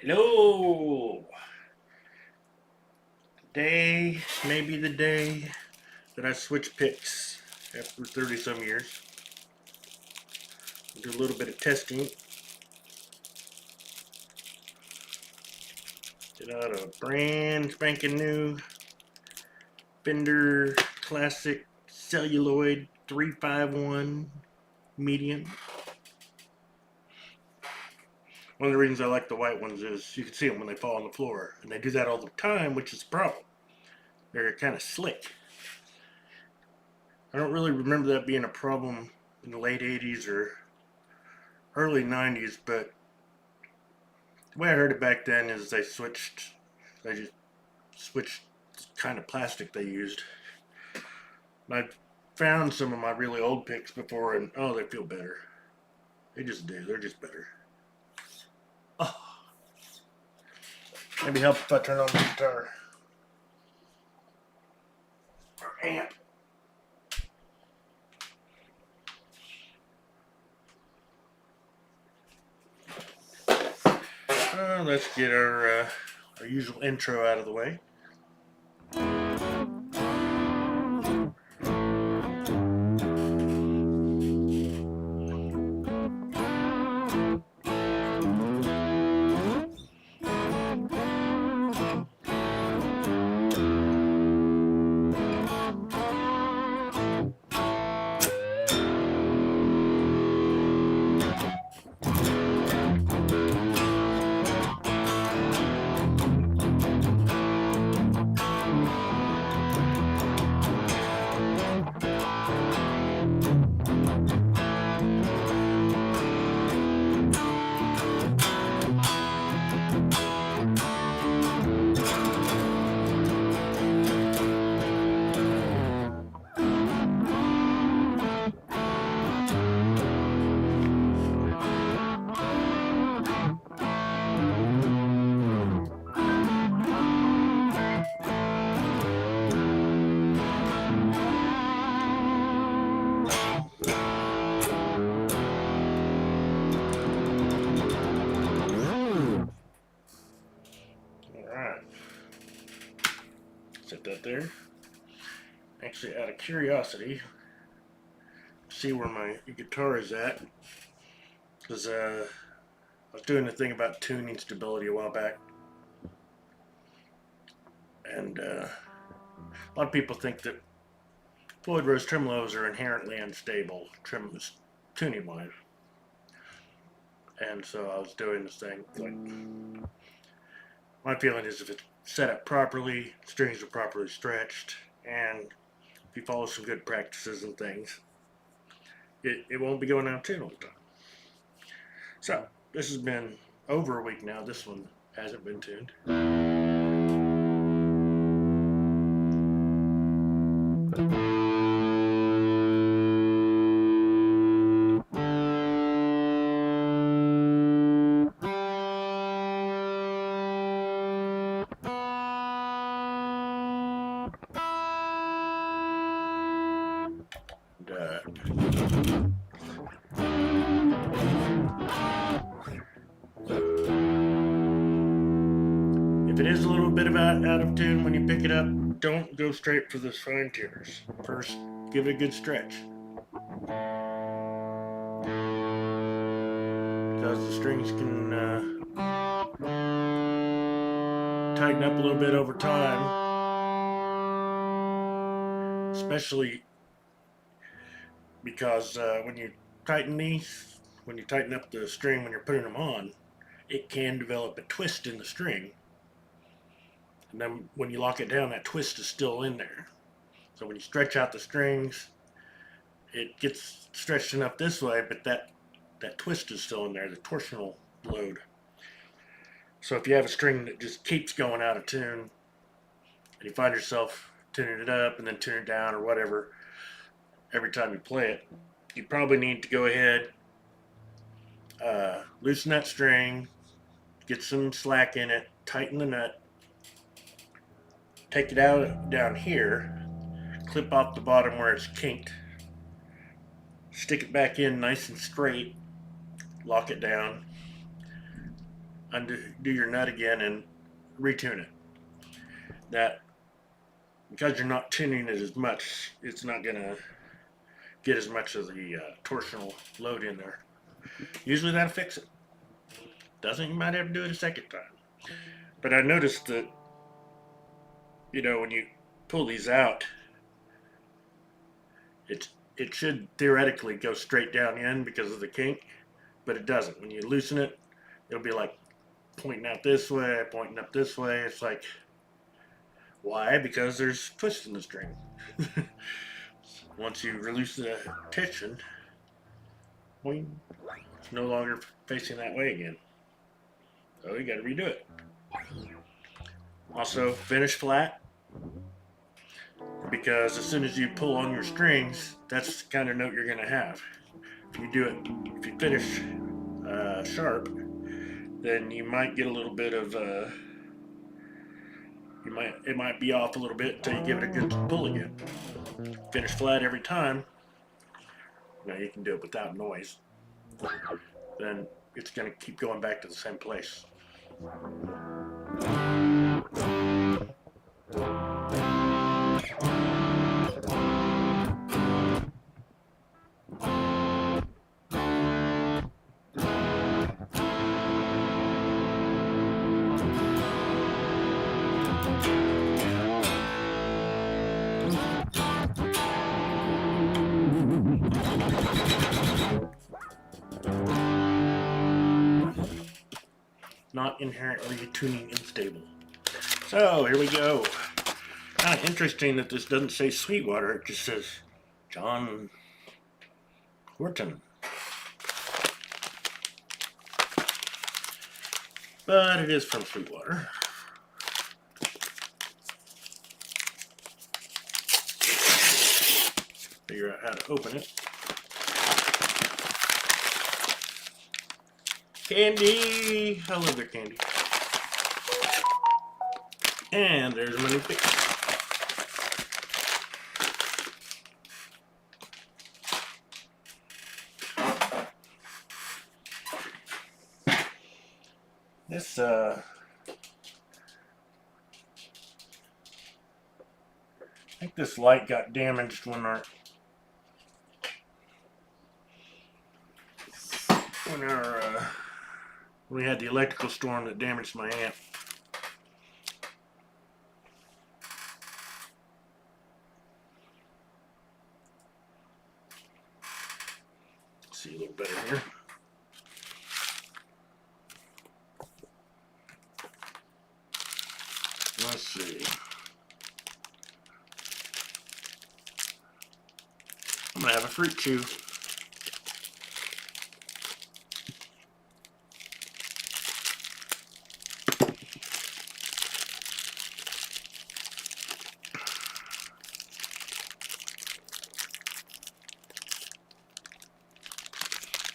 Hello! Today may be the day that I switch picks after 30 some years. Do a little bit of testing. Get out a brand spanking new Fender Classic Celluloid 351 Medium. One of the reasons I like the white ones is you can see them when they fall on the floor. And they do that all the time, which is a problem. They're kind of slick. I don't really remember that being a problem in the late 80s or early 90s, but the way I heard it back then is they just switched the kind of plastic they used. And I found some of my really old picks before, and oh, they feel better. They just do. They're just better. Oh, maybe help if I turn on the guitar or amp. Let's get our usual intro out of the way. Alright. Set that there. Actually, out of curiosity, see where my guitar is at, because I was doing a thing about tuning stability a while back, and a lot of people think that Floyd Rose tremolos are inherently unstable tuning wise, and so I was doing this thing like, my feeling is if it's set up properly, strings are properly stretched, and if you follow some good practices and things, it won't be going out of tune all the time. So this has been over a week now. This one hasn't been tuned. If it is a little bit out of tune when you pick it up, don't go straight for the fine tuners. First, give it a good stretch, because the strings can tighten up a little bit over time, especially because when you tighten up the string when you're putting them on, it can develop a twist in the string. And then when you lock it down, that twist is still in there. So when you stretch out the strings, it gets stretched enough this way, but that twist is still in there, the torsional load. So if you have a string that just keeps going out of tune, and you find yourself tuning it up and then tuning it down or whatever every time you play it, you probably need to go ahead, loosen that string, get some slack in it, tighten the nut, take it out down here, clip off the bottom where it's kinked, stick it back in nice and straight, lock it down, undo your nut again and retune it. That, because you're not tuning it as much, it's not gonna get as much of the torsional load in there. Usually that'll fix it. Doesn't, you might have to do it a second time. But I noticed that, you know, when you pull these out, it should theoretically go straight down in because of the kink, but it doesn't. When you loosen it, it'll be like pointing out this way, pointing up this way. It's like, why? Because there's twists in the string. Once you release the tension, boing, it's no longer facing that way again. So you got to redo it. Also, finish flat, because as soon as you pull on your strings, that's the kind of note you're going to have. If you finish sharp, then you might get a little bit of it might be off a little bit until you give it a good pull again. Finish flat every time. Now you can do it without noise. Then it's going to keep going back to the same place. Not inherently tuning unstable. So here we go. Kind of interesting that this doesn't say Sweetwater, it just says John Horton. But it is from Sweetwater. Figure out how to open it. Candy! I love their candy. And there's my new pick. This, I think this light got damaged when we had the electrical storm that damaged my amp. See a little better here. Let's see. I'm gonna have a fruit chew.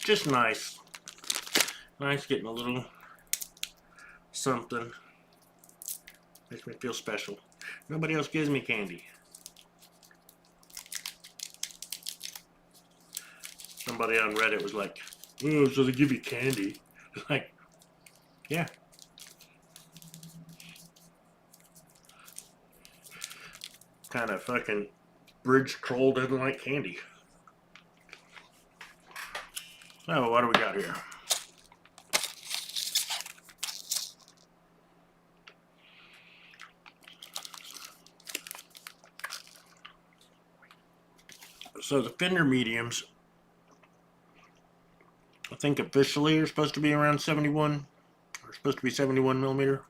Just nice. Nice getting a little something. Makes me feel special. Nobody else gives me candy. Somebody on Reddit was like, "Oh, so they give you candy?" Like, yeah. Kind of fucking bridge troll doesn't like candy. So what do we got here? So the Fender Mediums, I think officially are supposed to be around 71, or supposed to be 71 millimeter.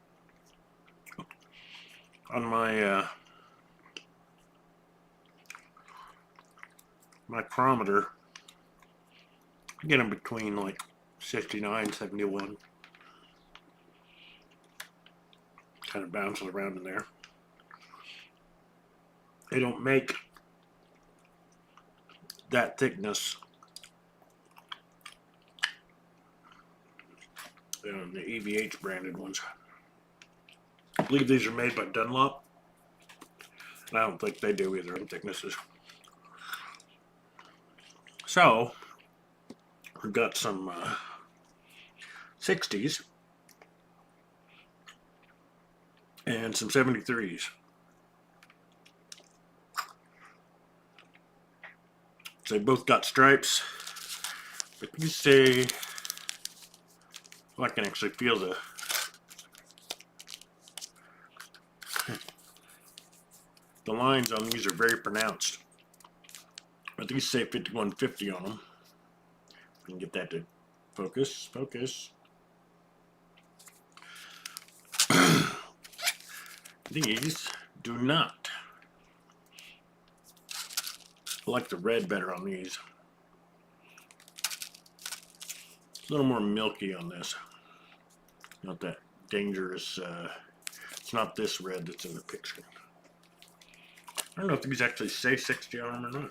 On my micrometer, I get them between like 69, 71. Kind of bouncing around in there. They don't make that thickness. The EVH branded ones. I believe these are made by Dunlop. And I don't think they do either in thicknesses. So, we've got some 60s. and some 73s. So they both got stripes, but you say, well, I can actually feel the lines on these are very pronounced. But these say 5150 on them. We can get that to focus. These do not. I like the red better on these. It's a little more milky on this. Not that dangerous. It's not this red that's in the picture. I don't know if these actually say 60 on them or not.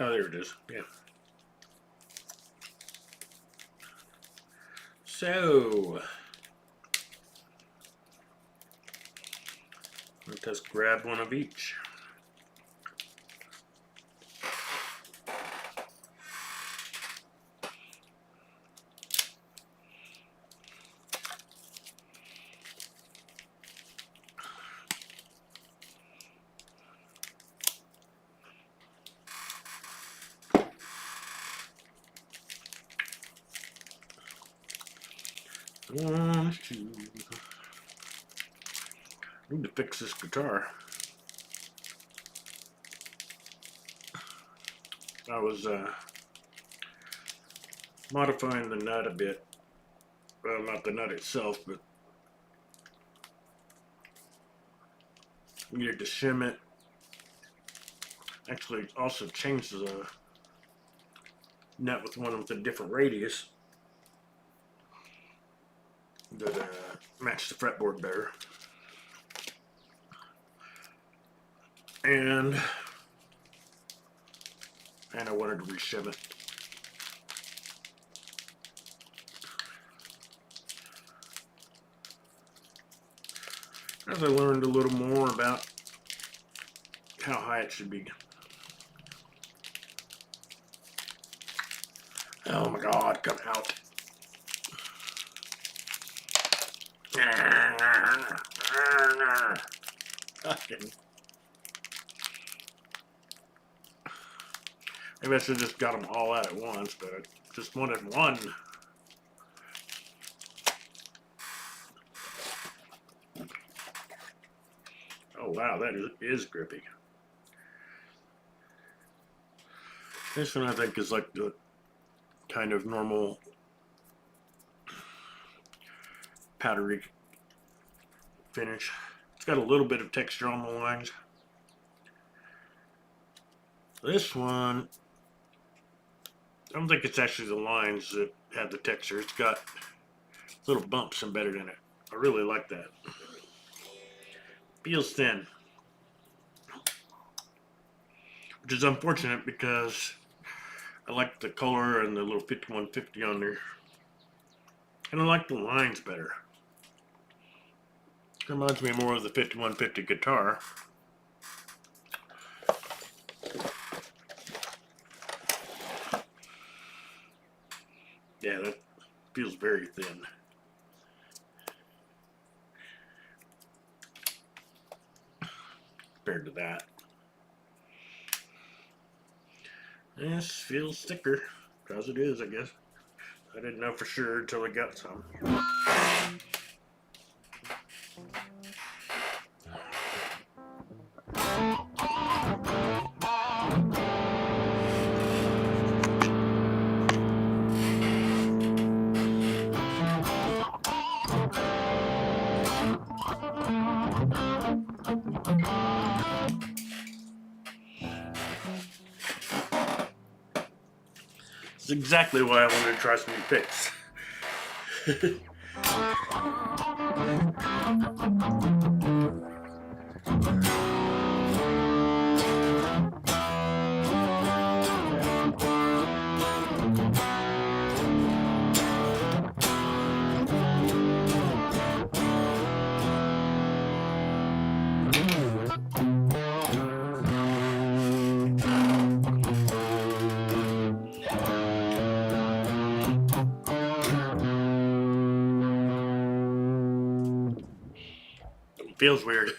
Oh, there it is. Yeah. So, let's just grab one of each. One, two. Need to fix this guitar. I was modifying the nut a bit. Well, not the nut itself, but needed to shim it. Actually, also changed the nut with one with a different radius that matched the fretboard better. And I wanted to reshim it. As I learned a little more about how high it should be. Oh my God, come out. Maybe I should have just got them all out at once, but I just wanted one. Oh wow, that is grippy. This one I think is like the kind of normal powdery finish. It's got a little bit of texture on the lines. This one, I don't think it's actually the lines that have the texture. It's got little bumps embedded in it. I really like that. Feels thin. Which is unfortunate because I like the color and the little 5150 on there. And I like the lines better. It reminds me more of the 5150 guitar. Yeah, that feels very thin. Compared to that. This feels thicker, because it is, I guess. I didn't know for sure until I got some. This is exactly why I wanted to try some new picks. Feels weird.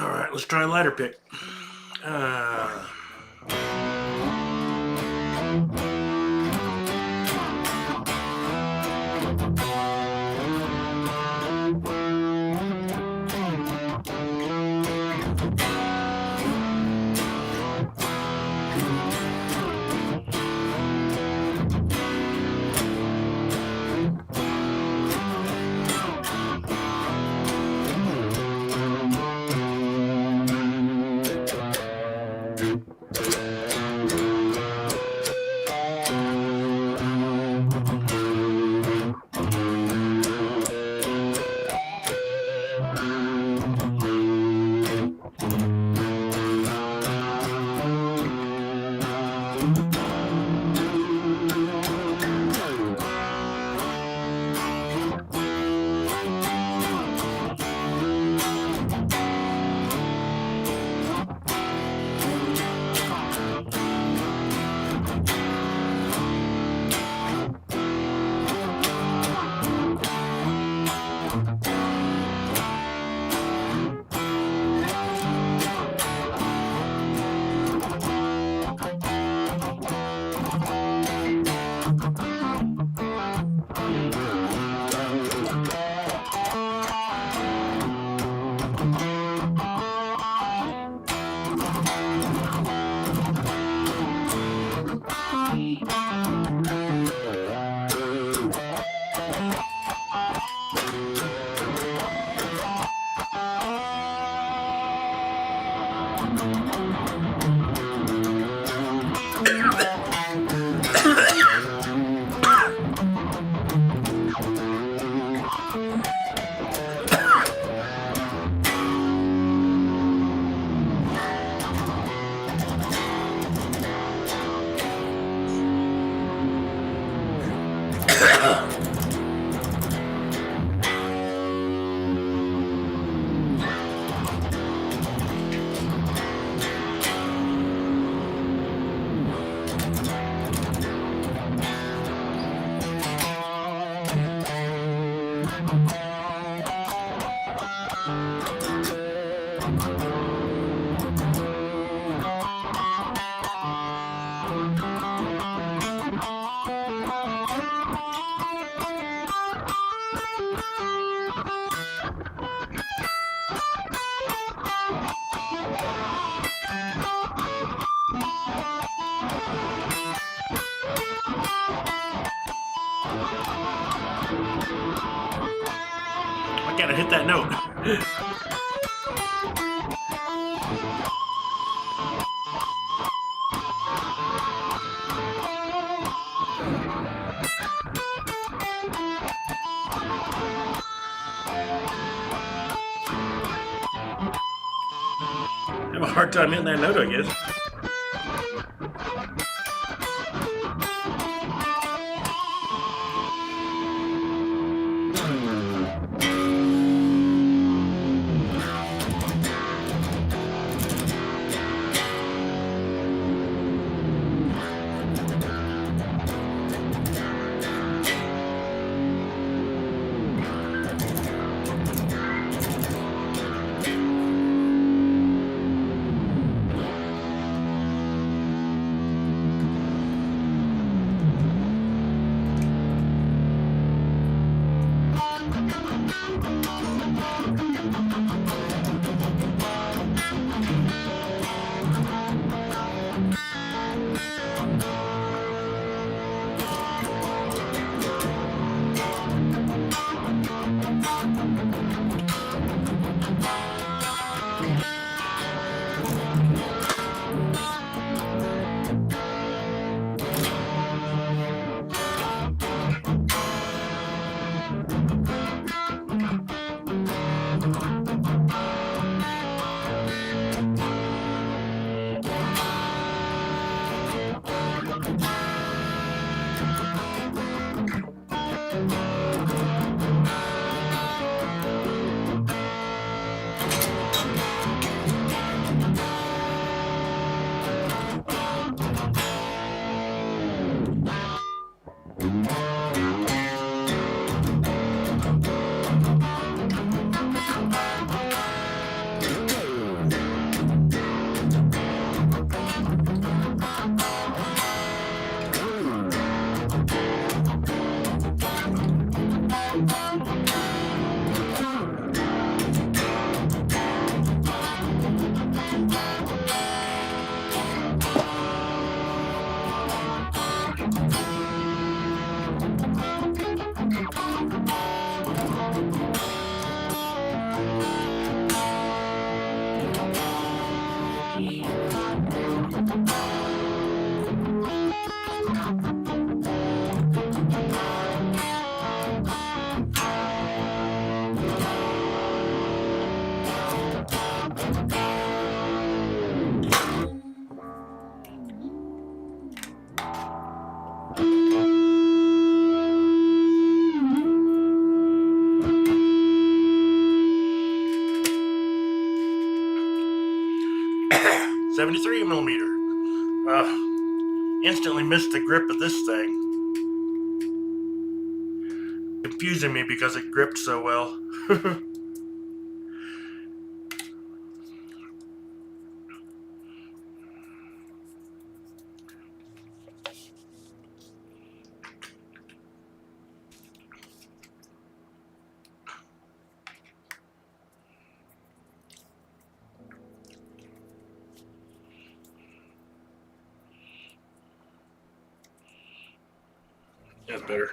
All right, let's try a lighter pick. I gotta hit that note. I have a hard time hitting that note, I guess. .73 millimeter. Instantly missed the grip of this thing. Confusing me because it gripped so well. That's better.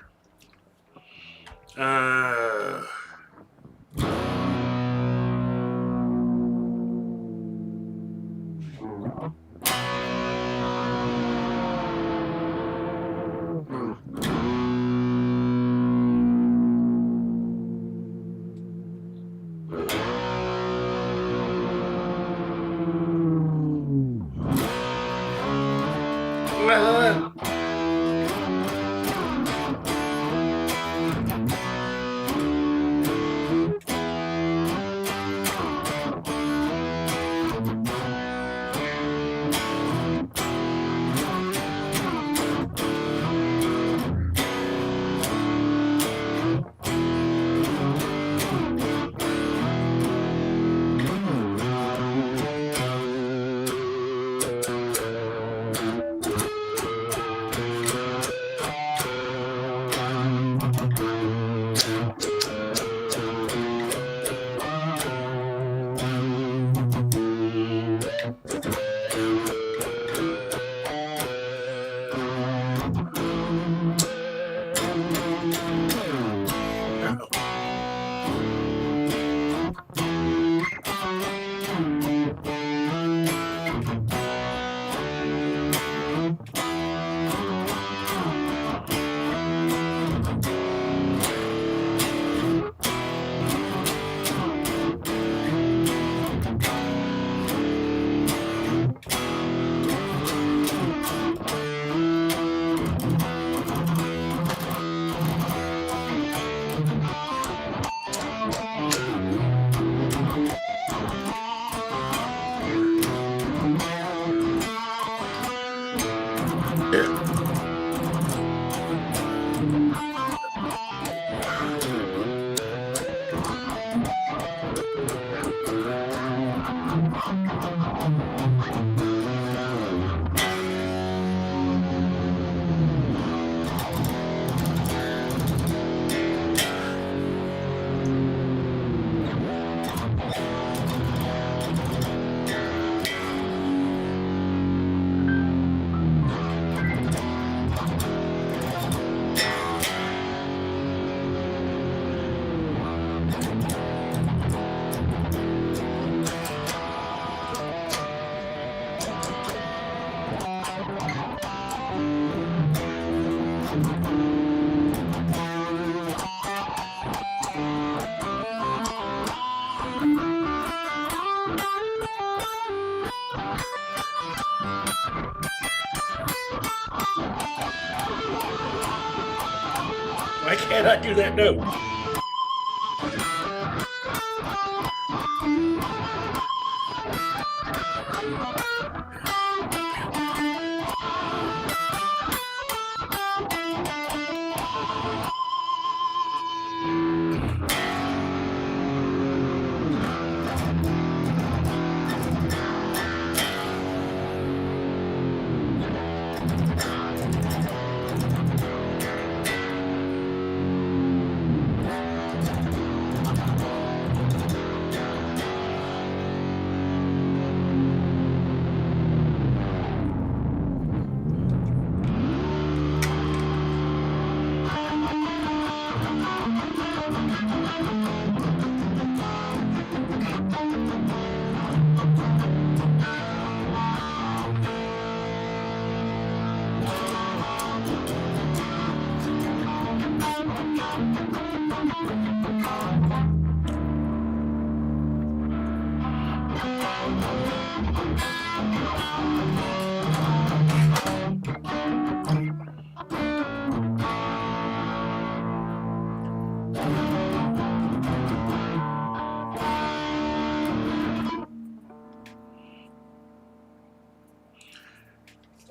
Why can't I do that note?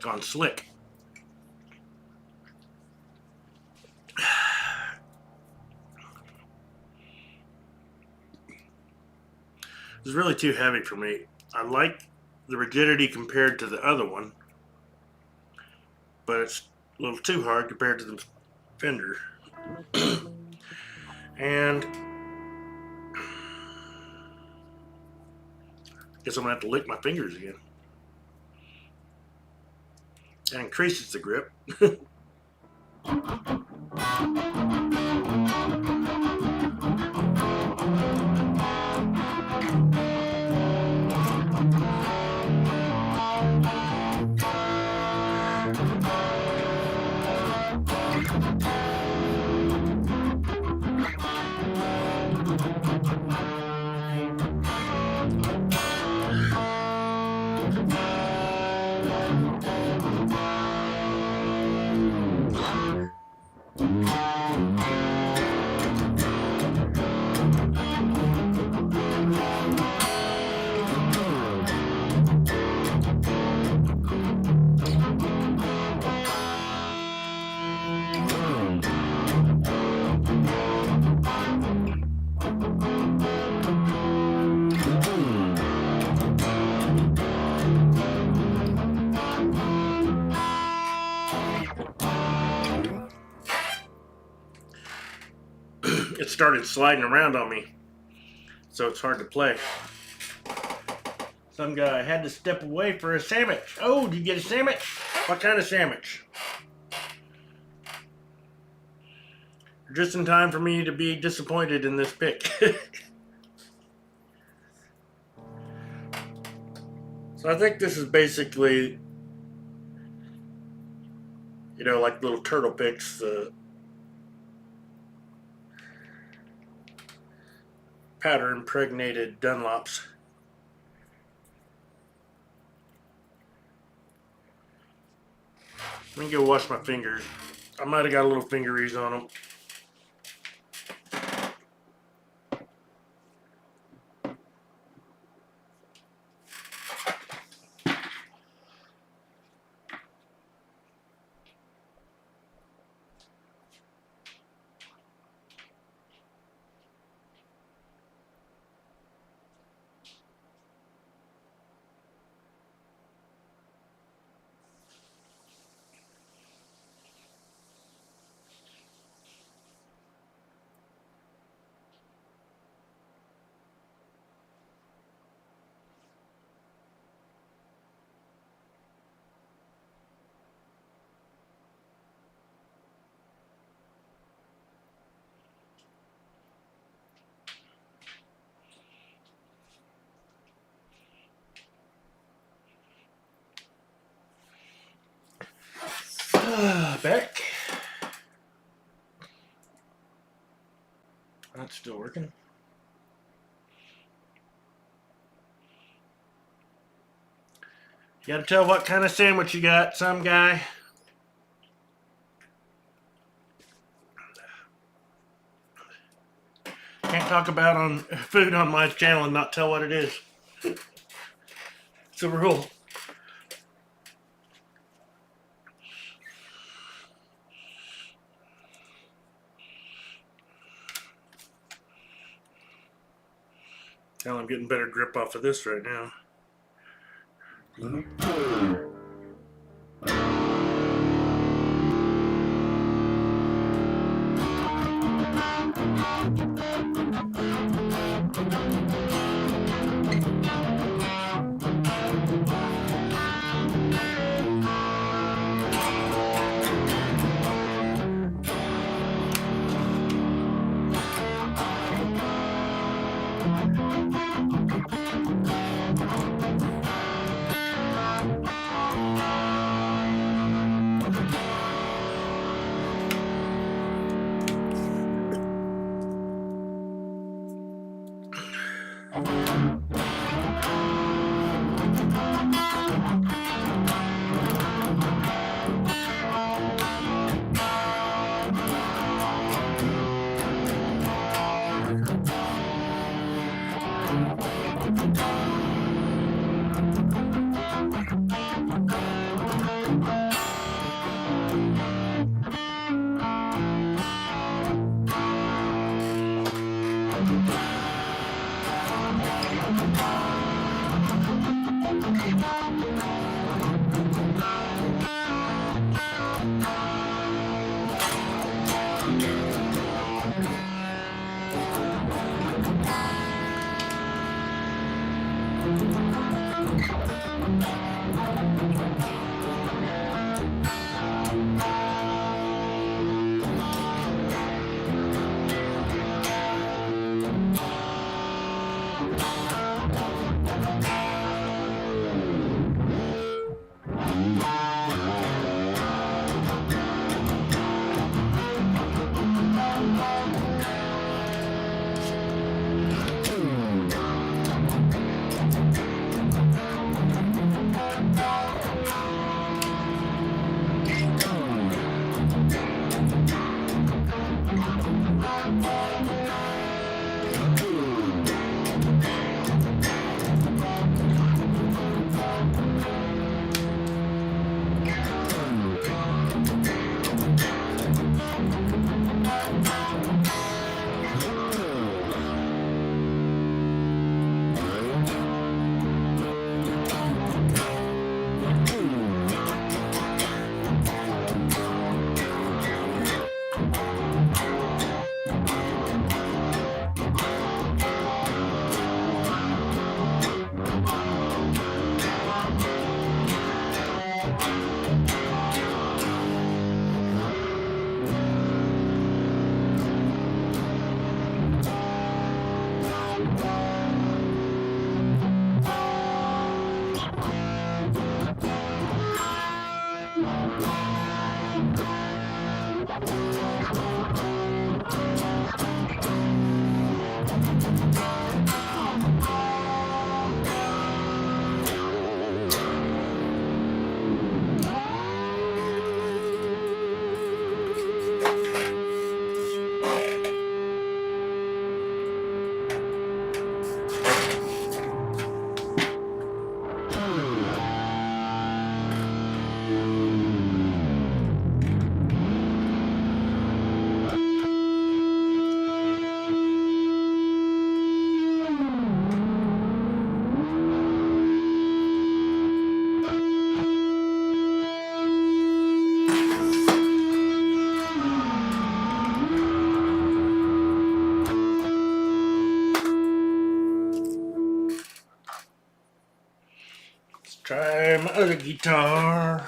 Gone slick. It's really too heavy for me. I like the rigidity compared to the other one, but it's a little too hard compared to the Fender. And I guess I'm gonna have to lick my fingers again. That increases the grip. it started sliding around on me, so it's hard to play. Some guy had to step away for a sandwich. Oh, did you get a sandwich? What kind of sandwich? Just in time for me to be disappointed in this pick. So I think this is basically, you know, like little turtle picks, powder impregnated Dunlops. Let me go wash my fingers. I might have got a little fingeries on them. Back. That's still working. You gotta tell what kind of sandwich you got, some guy. Can't talk about on food on my channel and not tell what it is. It's a rule. Hell, I'm getting better grip off of this right now. Let's try my other guitar.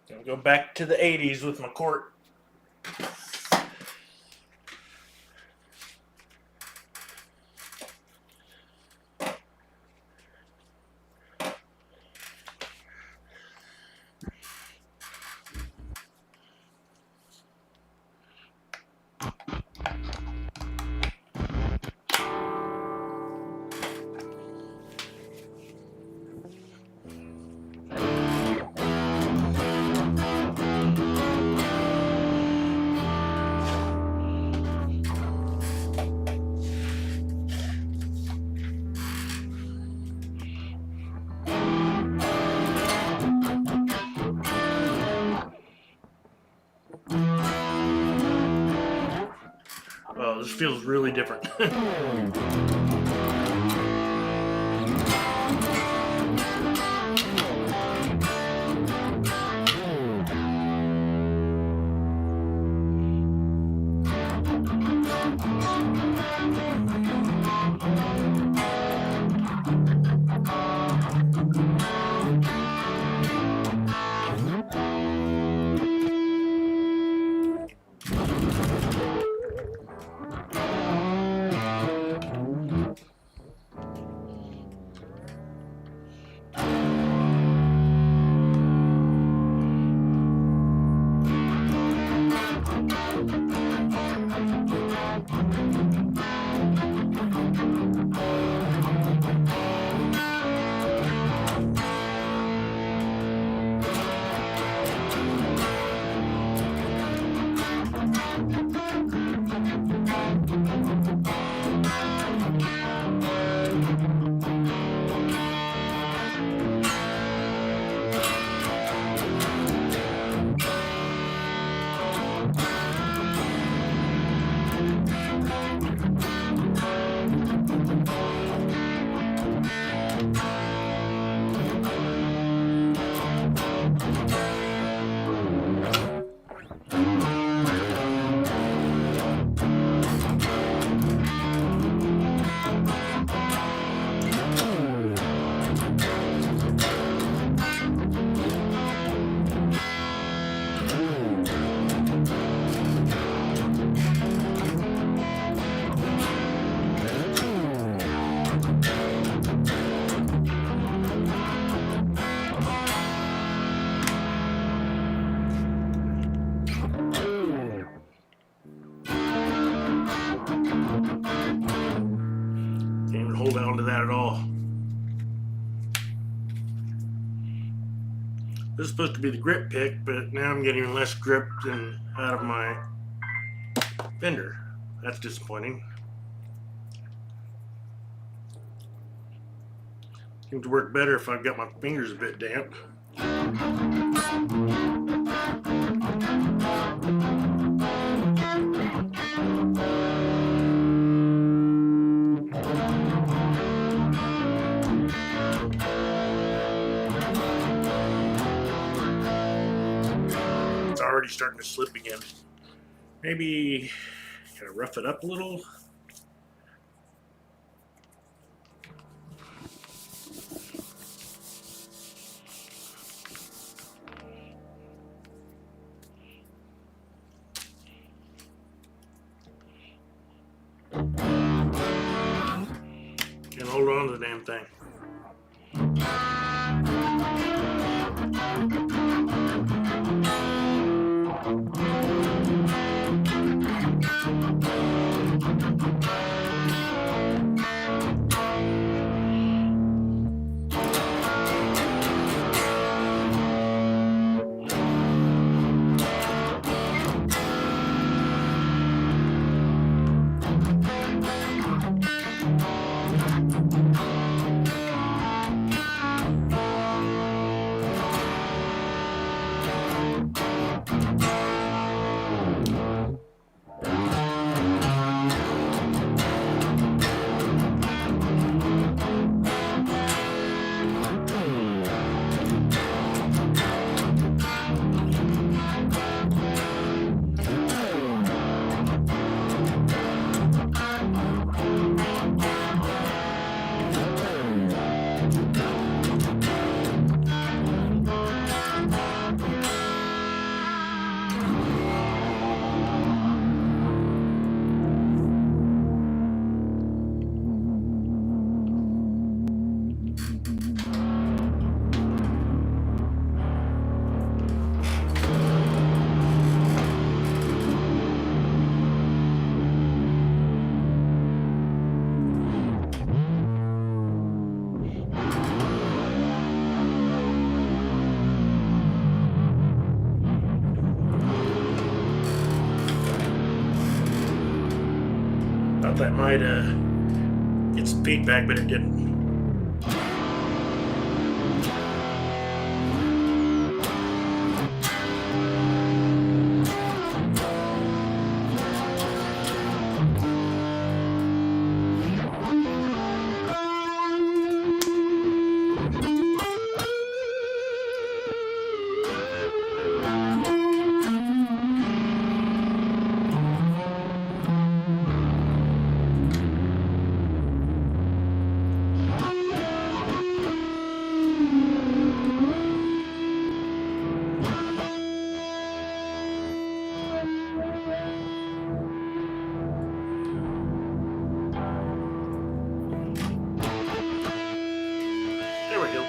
Gonna go back to the 80s with my quart. Oh, this feels really different. Hold on to that at all. This is supposed to be the grip pick, but now I'm getting less grip than out of my Fender. That's disappointing. Seems to work better if I've got my fingers a bit damp. Already starting to slip again. Maybe kind of rough it up a little. And hold on to the damn thing. Thought that might get some feedback, but it didn't. There we go.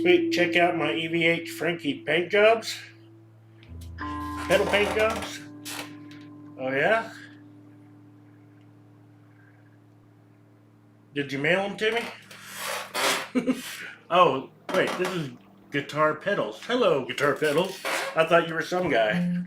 Sweet, check out my EVH Frankie paint jobs. Pedal paint jobs. Oh yeah? Did you mail them to me? Oh, wait, this is guitar pedals. Hello, guitar pedals. I thought you were some guy.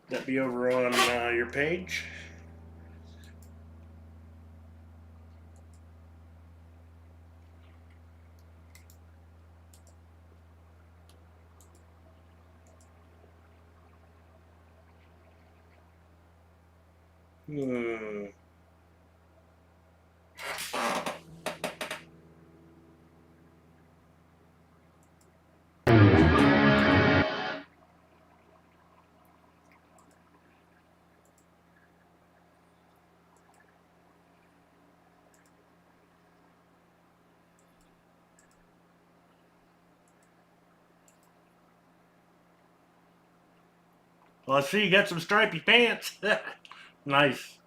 That be over on your page. Well, I see you got some stripy pants. Nice.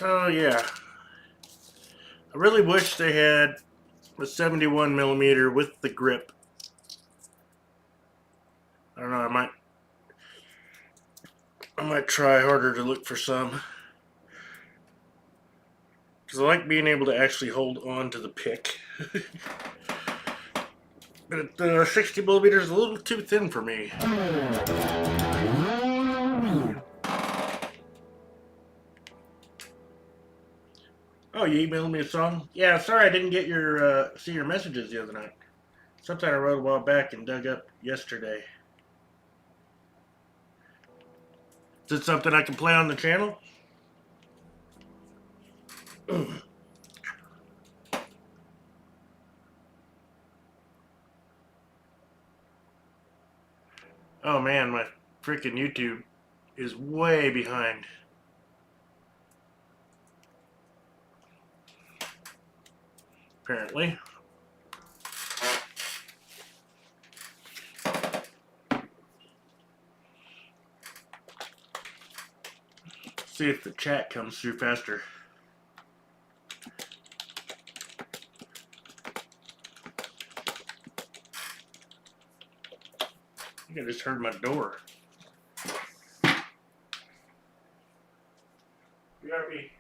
Oh yeah. I really wish they had a 71 millimeter with the grip. I don't know, I might try harder to look for some. Because I like being able to actually hold on to the pick. But 60 millimeters is a little too thin for me. Oh, you emailed me a song? Yeah, sorry I didn't get your see your messages the other night. Something I wrote a while back and dug up yesterday. Is it something I can play on the channel? Oh man, my freaking YouTube is way behind. Apparently. See if the chat comes through faster. I think I just heard my door. You got me.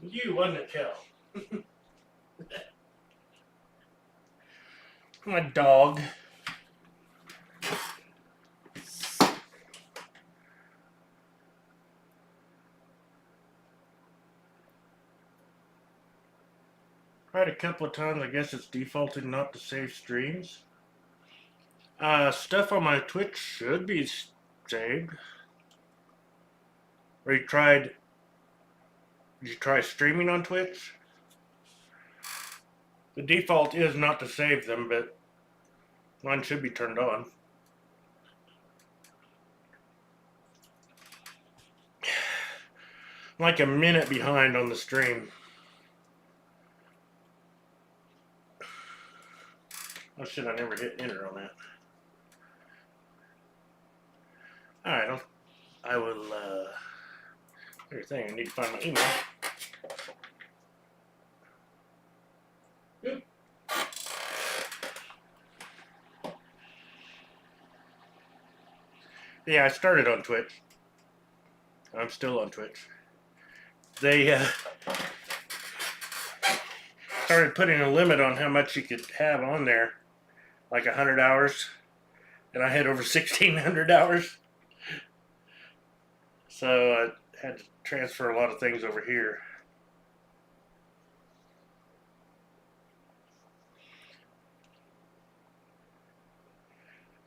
You, wasn't it, Kel? My dog. Tried a couple of times. I guess it's defaulted not to save streams. Stuff on my Twitch should be saved. Or did you try streaming on Twitch? The default is not to save them, but mine should be turned on. I'm like a minute behind on the stream. Oh shit, I never hit enter on that. Alright, I will, everything. I need to find my email. Oop. Yeah, I started on Twitch. I'm still on Twitch. They started putting a limit on how much you could have on there, like 100 hours, and I had over 1,600 hours. So I had to transfer a lot of things over here.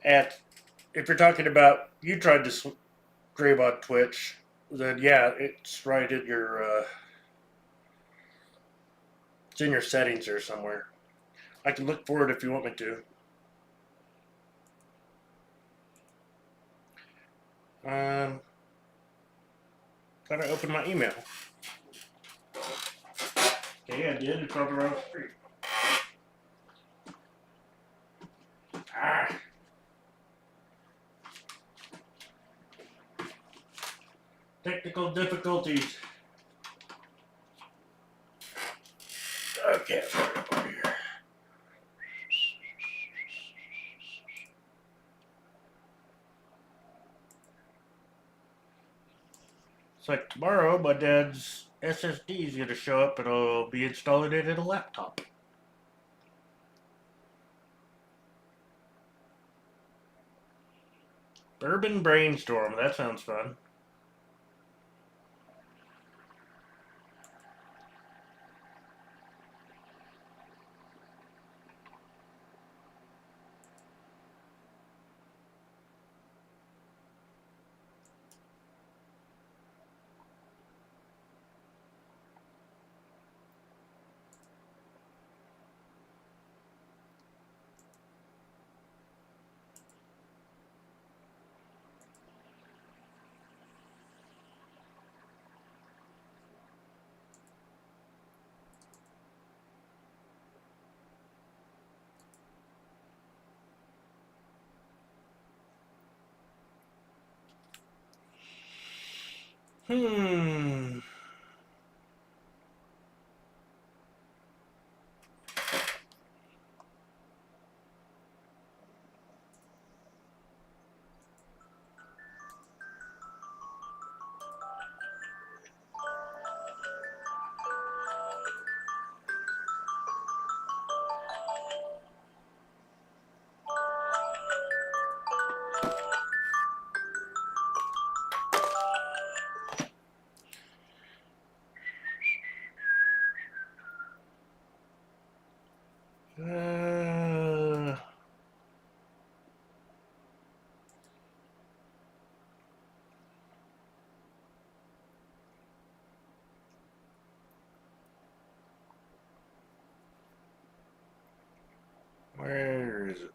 If you're talking about, you tried to scrape on Twitch, then yeah, it's right in your, it's in your settings or somewhere. I can look for it if you want me to. Gotta open my email. Okay, I did. It's over on the street. Ah. Technical difficulties. Okay, over here. It's like tomorrow, my dad's SSD is going to show up and I'll be installing it in a laptop. Bourbon Brainstorm, that sounds fun. Hmm. Where is it?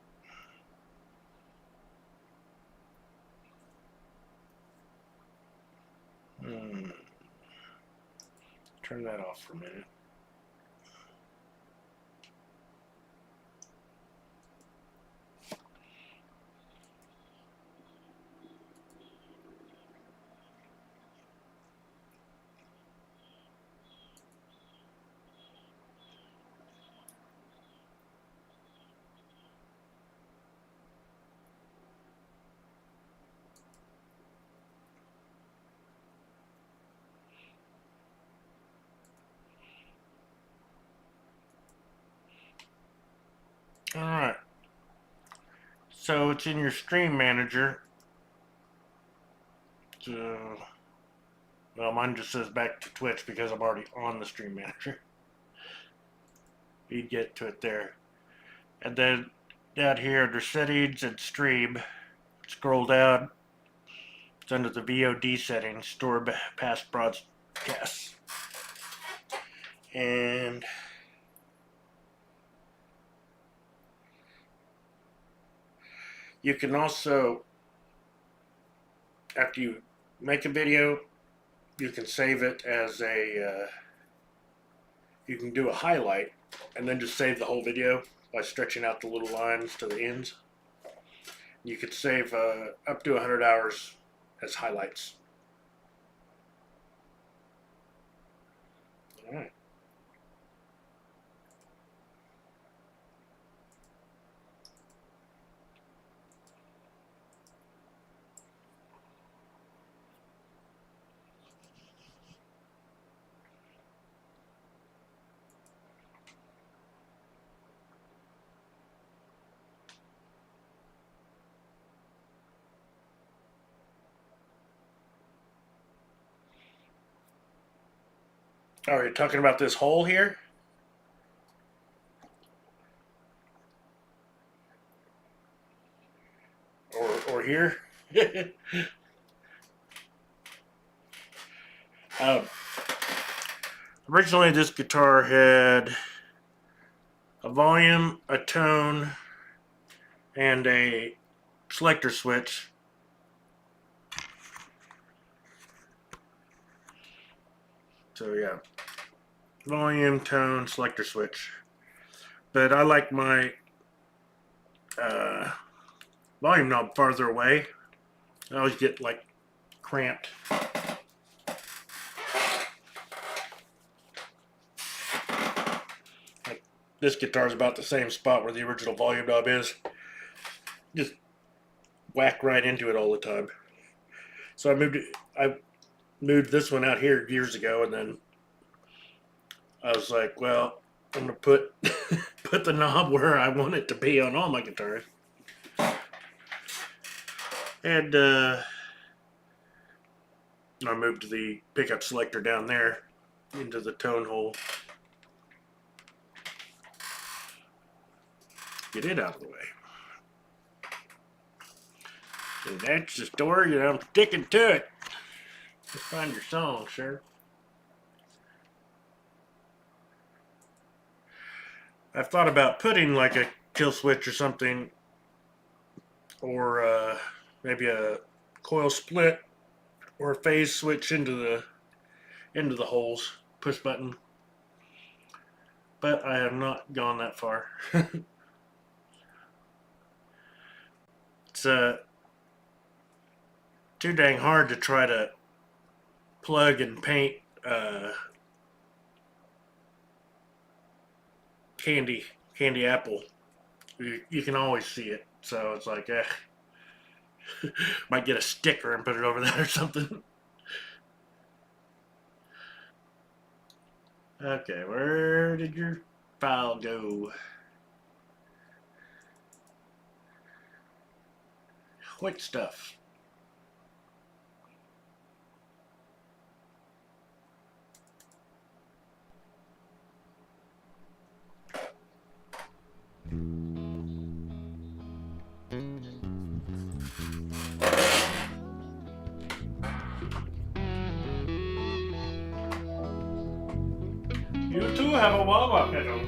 Turn that off for a minute. Alright. So it's in your stream manager. Well, mine just says back to Twitch because I'm already on the stream manager. You'd get to it there. And then down here under settings and stream, scroll down. It's under the VOD settings, store past broadcasts. And you can also, after you make a video, you can save it as a, you can do a highlight and then just save the whole video by stretching out the little lines to the ends. You could save up to 100 hours as highlights. All right. Oh, you're talking about this hole here? Or here? um, Originally, this guitar had a volume, a tone, and a selector switch. So yeah, volume, tone, selector switch. But I like my volume knob farther away. I always get like cramped. Like this guitar is about the same spot where the original volume knob is. Just whack right into it all the time. So I moved this one out here years ago, and then I was like, well, I'm gonna put put the knob where I want it to be on all my guitars. And I moved the pickup selector down there into the tone hole. Get it out of the way. And that's the story, and I'm sticking to it. Let's find your song, sir. I've thought about putting like a kill switch or something, or maybe a coil split or a phase switch into the holes, push button. But I have not gone that far. It's too dang hard to try to plug and paint candy apple. You can always see it, so it's like might get a sticker and put it over that or something. Okay, where did your file go? What stuff? You too have a wah-wah pedal.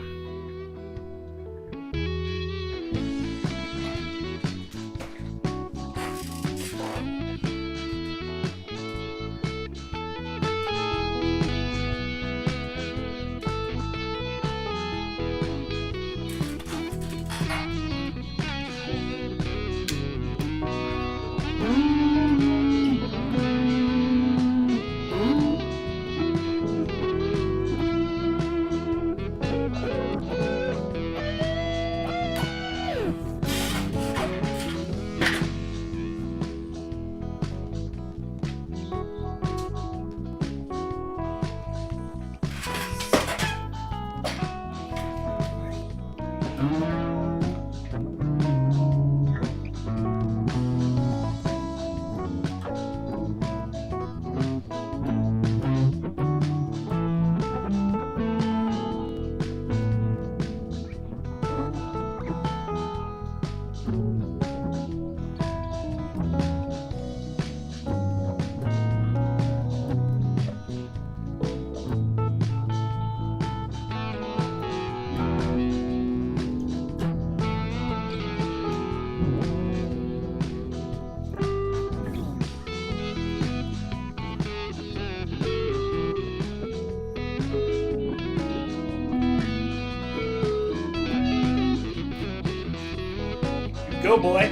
go, boy.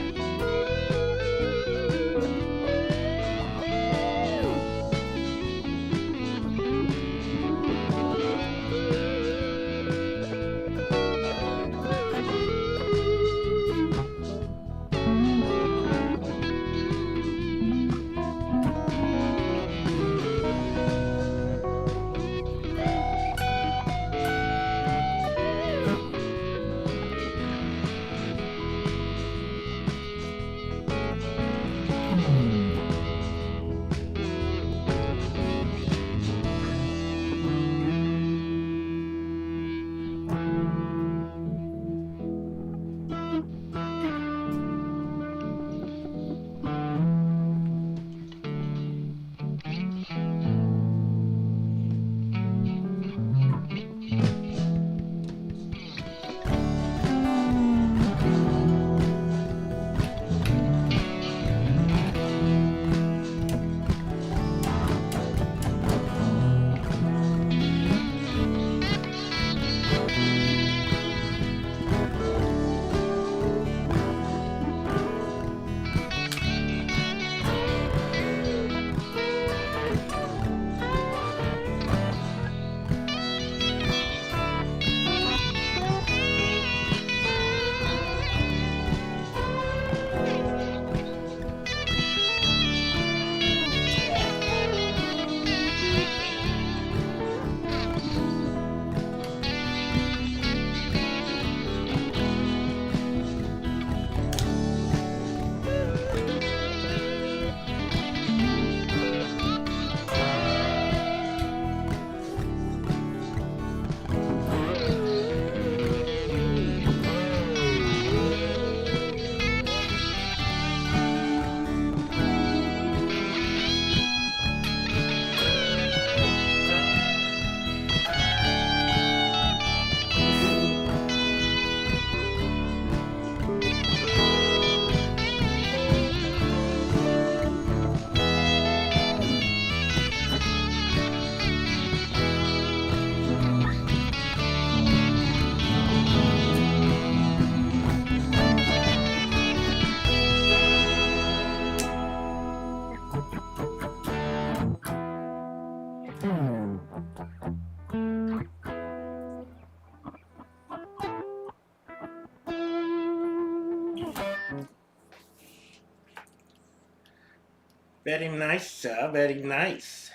Very nice, sir. Very nice.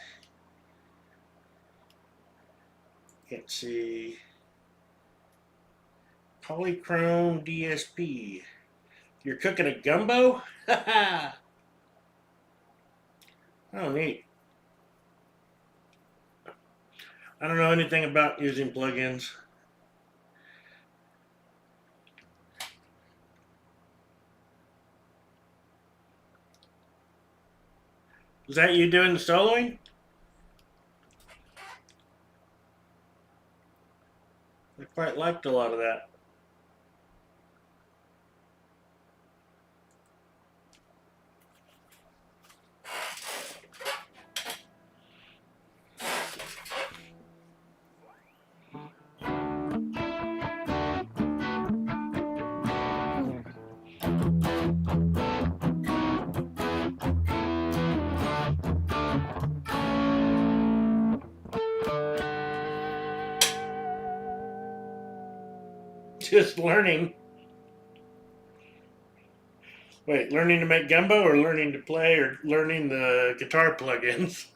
Let's see. Polychrome DSP. You're cooking a gumbo? Haha. Oh, neat. I don't know anything about using plugins. Is that you doing the soloing? I quite liked a lot of that. Just learning. Wait, learning to make gumbo or learning to play or learning the guitar plugins?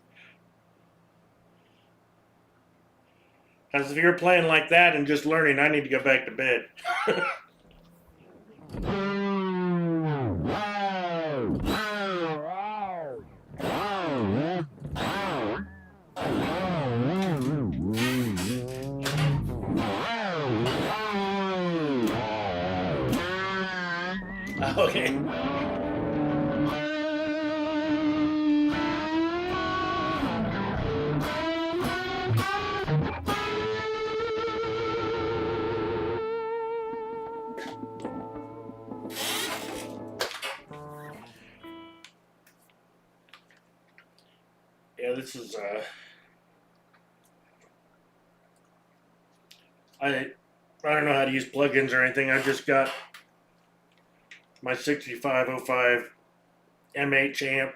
Because if you're playing like that and just learning, I need to go back to bed. Okay. Yeah, this is I don't know how to use plugins or anything. I just got my 6505 MH amp.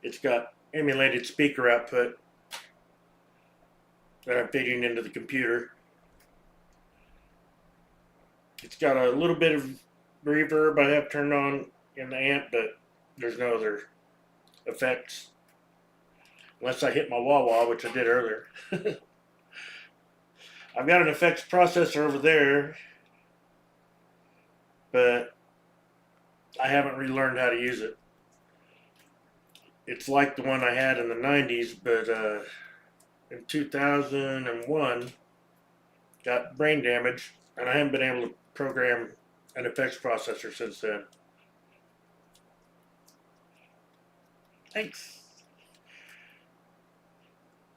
It's got emulated speaker output that I'm feeding into the computer. It's got a little bit of reverb I have turned on in the amp, but there's no other effects. Unless I hit my wah-wah, which I did earlier. I've got an effects processor over there, but I haven't relearned how to use it. It's like the one I had in the 90s, but in 2001, got brain damage, and I haven't been able to program an effects processor since then. Thanks.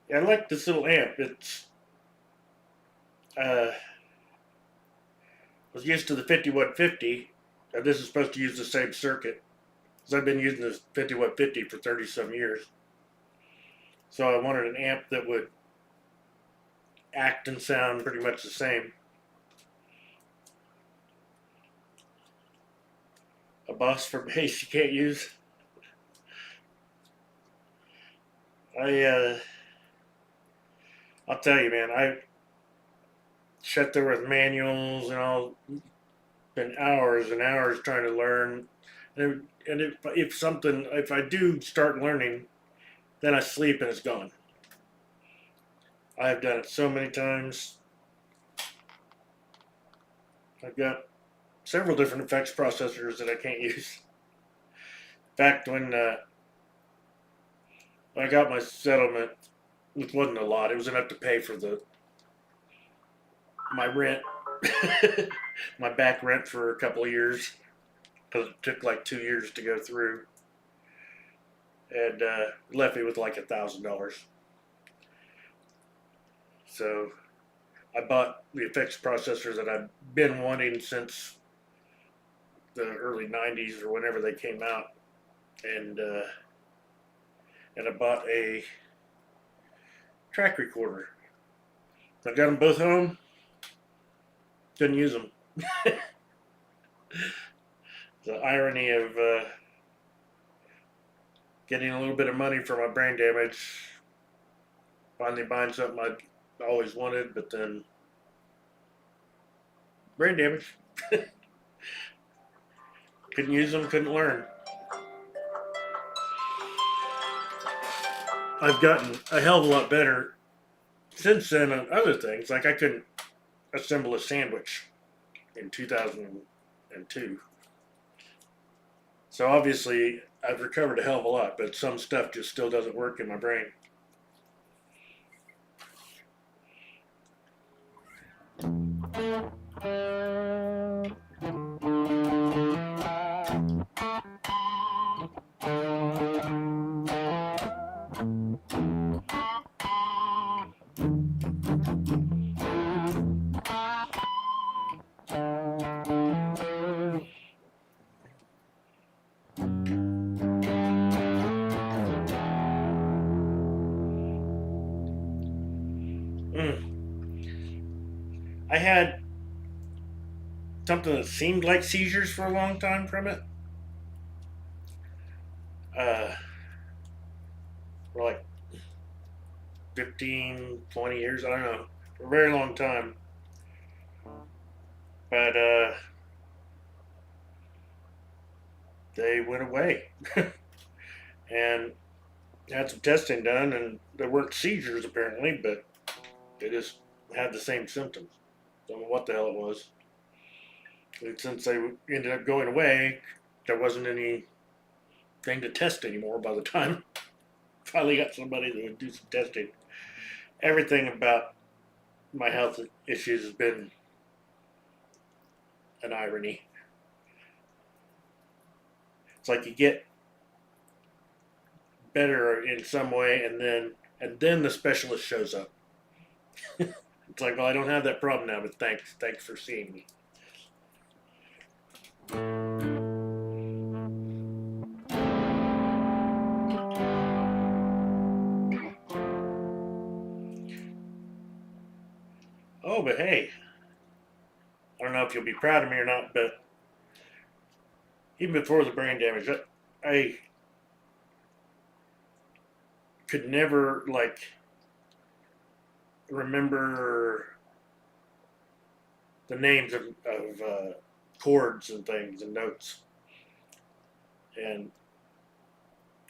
Yeah, I like this little amp. It's was used to the 50-watt 50, and this is supposed to use the same circuit. Because I've been using this 50-watt 50 for 30-some years. So I wanted an amp that would act and sound pretty much the same. A bus for bass you can't use. I'll tell you, man, I sat there with manuals and all, been hours and hours trying to learn. And if I do start learning, then I sleep and it's gone. I have done it so many times. I've got several different effects processors that I can't use. In fact, when I got my settlement, which wasn't a lot, it was enough to pay for my rent, my back rent for a couple of years, because it took like 2 years to go through, and left me with like $1,000. So I bought the effects processors that I've been wanting since the early 90s or whenever they came out, and I bought a track recorder. I got them both home. Couldn't use them. The irony of getting a little bit of money for my brain damage, finally buying something I always wanted, but then brain damage. Couldn't use them, couldn't learn. I've gotten a hell of a lot better since then on other things. Like I couldn't assemble a sandwich in 2002. So obviously I've recovered a hell of a lot, but some stuff just still doesn't work in my brain. I had something that seemed like seizures for a long time from it. For like 15, 20 years, I don't know, for a very long time. But they went away. And had some testing done, and there weren't seizures apparently, but they just had the same symptoms. Don't know what the hell it was. And since they ended up going away, there wasn't anything to test anymore by the time finally got somebody that would do some testing. Everything about my health issues has been an irony. It's like you get better in some way, and then the specialist shows up. It's like, well, I don't have that problem now, but thanks for seeing me. Oh, but hey, I don't know if you'll be proud of me or not, but even before the brain damage, I could never like remember the names of chords and things and notes, and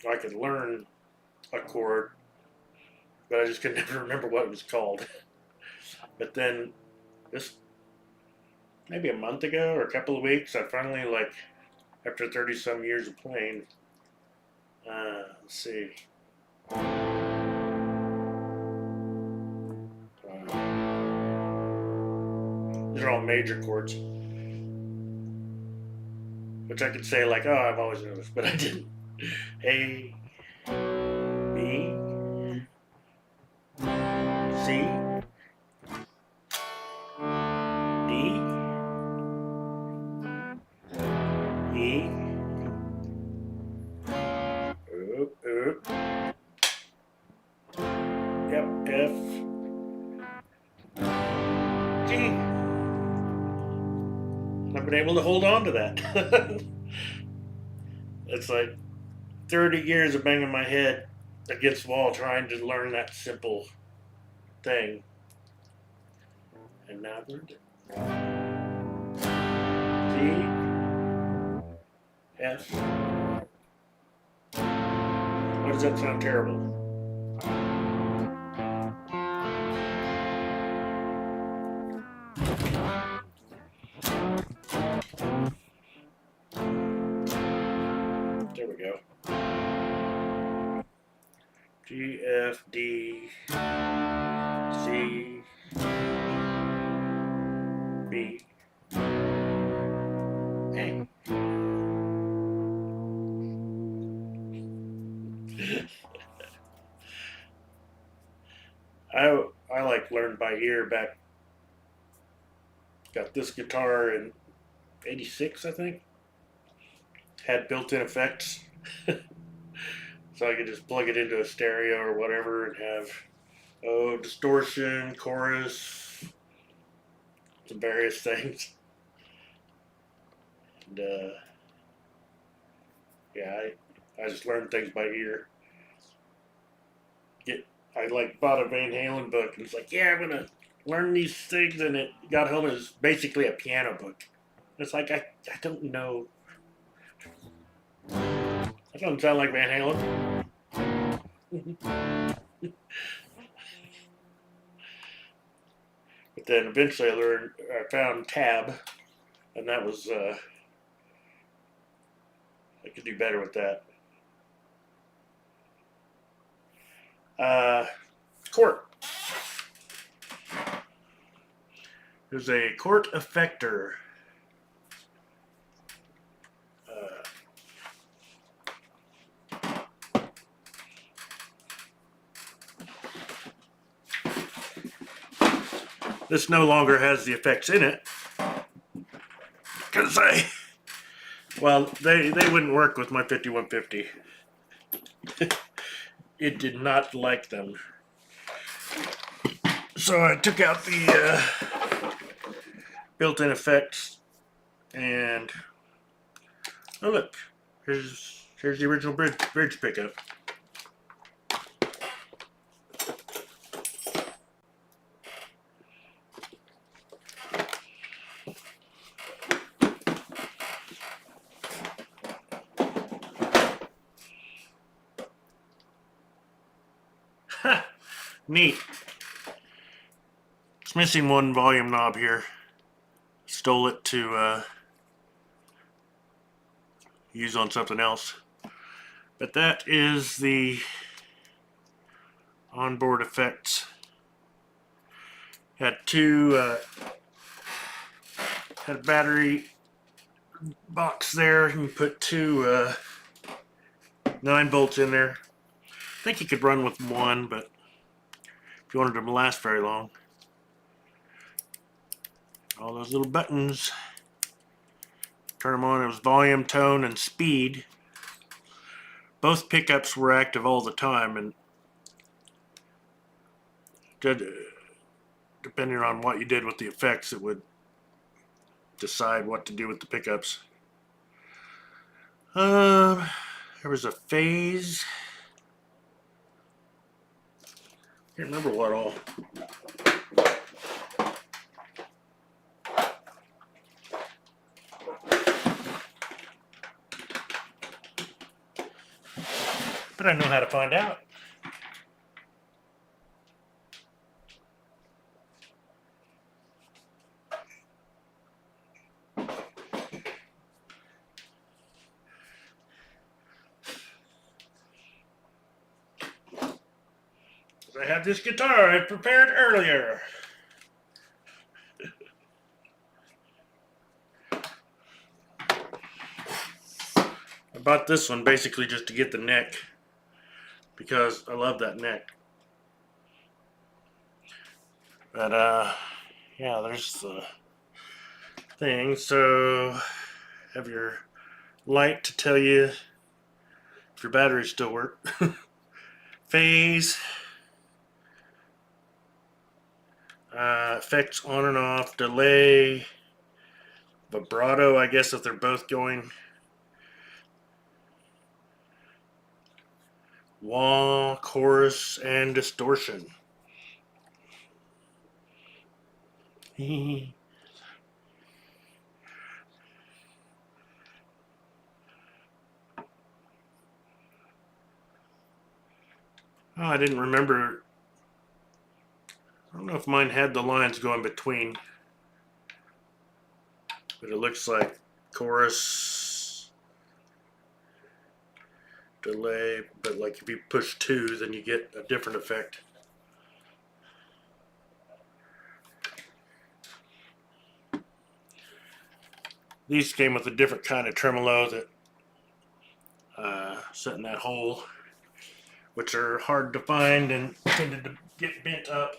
I could learn a chord, but I just could never remember what it was called. But then this maybe a month ago or a couple of weeks, I finally, like, after 30 some years of playing, let's see. These are all major chords, which I could say like, oh, I've always known this, but I didn't. A, B, C, D, E, oop, yep, F, G. I've been able to hold on to that. It's like 30 years of banging my head against the wall trying to learn that simple thing. And now I've learned it. G, F. Why does that sound terrible? There we go. G, F, D, C, B, A. I like learned by ear back. Got this guitar in '86, I think. Had built-in effects, so I could just plug it into a stereo or whatever and have distortion, chorus, some various things. And yeah, I just learned things by ear. I like bought a Van Halen book and it's like, yeah, I'm gonna learn these things, and it got home as basically a piano book. It's like I don't know. That doesn't sound like Van Halen. But then eventually I found tab, and that was I could do better with that. Court. There's a court effector. This no longer has the effects in it because they wouldn't work with my 5150. It did not like them. So I took out the built-in effects, and oh look, here's the original bridge pickup. Ha! Neat. It's missing one volume knob here. Stole it to use on something else. But that is the onboard effects. Had had a battery box there, and you put two 9 volts in there. I think you could run with one, but if you wanted them to last very long, all those little buttons, turn them on. It was volume, tone, and speed. Both pickups were active all the time, and depending on what you did with the effects, it would decide what to do with the pickups. There was a phase. Can't remember what all. But I know how to find out. I have this guitar I prepared earlier. I bought this one basically just to get the neck because I love that neck. But yeah, there's the thing. So have your light to tell you if your batteries still work. Phase. Effects on and off, delay, vibrato, I guess if they're both going. Wah, chorus, and distortion. Oh, I didn't remember. I don't know if mine had the lines going between, but it looks like chorus, delay, but like if you push 2, then you get a different effect. These came with a different kind of tremolo that set in that hole, which are hard to find and tended to get bent up.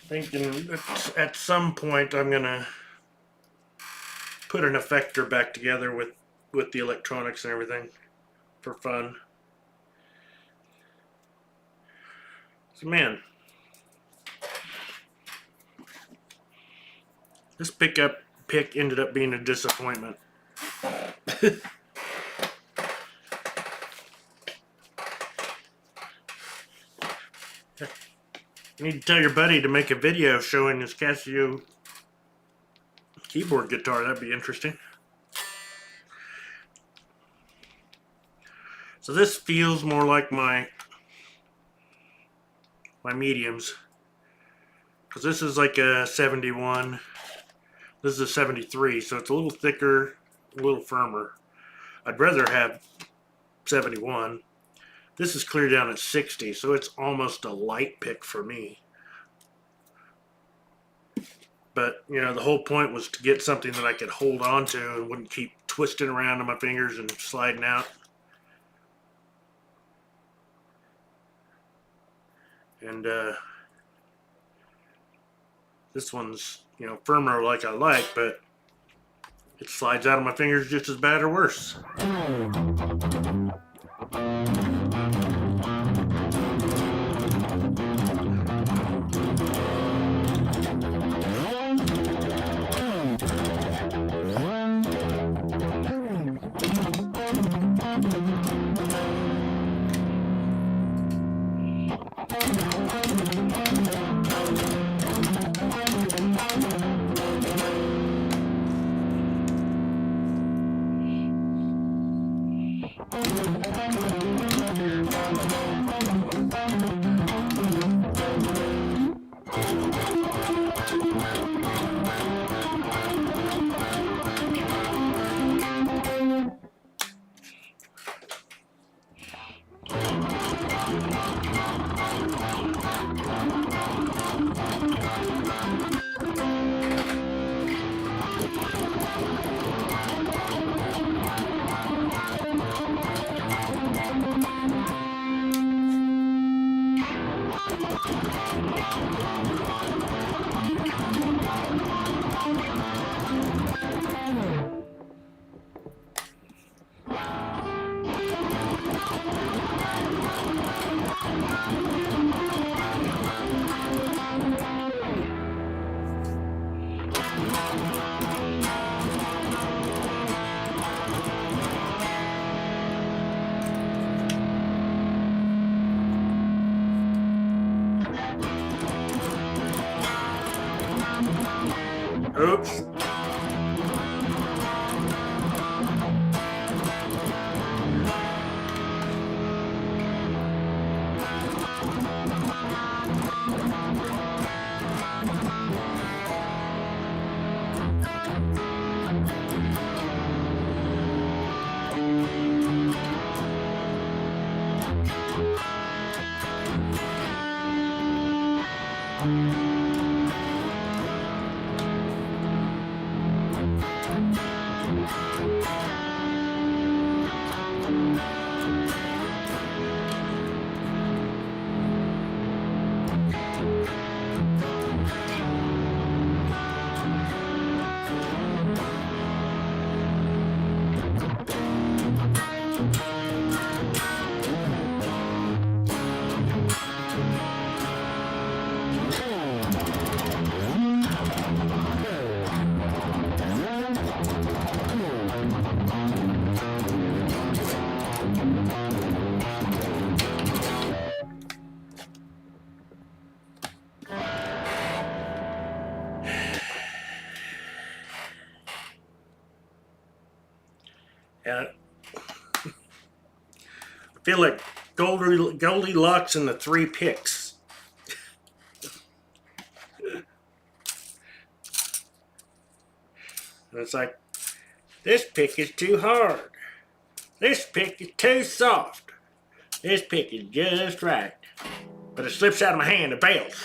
Thinking that at some point I'm gonna put an effector back together with the electronics and everything for fun. So man, this pick ended up being a disappointment. You need to tell your buddy to make a video showing his Casio keyboard guitar. That'd be interesting. So this feels more like my mediums, because this is like a 71. This is a 73, so it's a little thicker, a little firmer. I'd rather have 71. This is clear down at 60, so it's almost a light pick for me. But, you know, the whole point was to get something that I could hold on to and wouldn't keep twisting around on my fingers and sliding out. And this one's, you know, firmer like I like, but it slides out of my fingers just as bad or worse. Oops. And I feel like Goldilocks and the Three Picks. And it's like, this pick is too hard. This pick is too soft. This pick is just right. But it slips out of my hand and fails.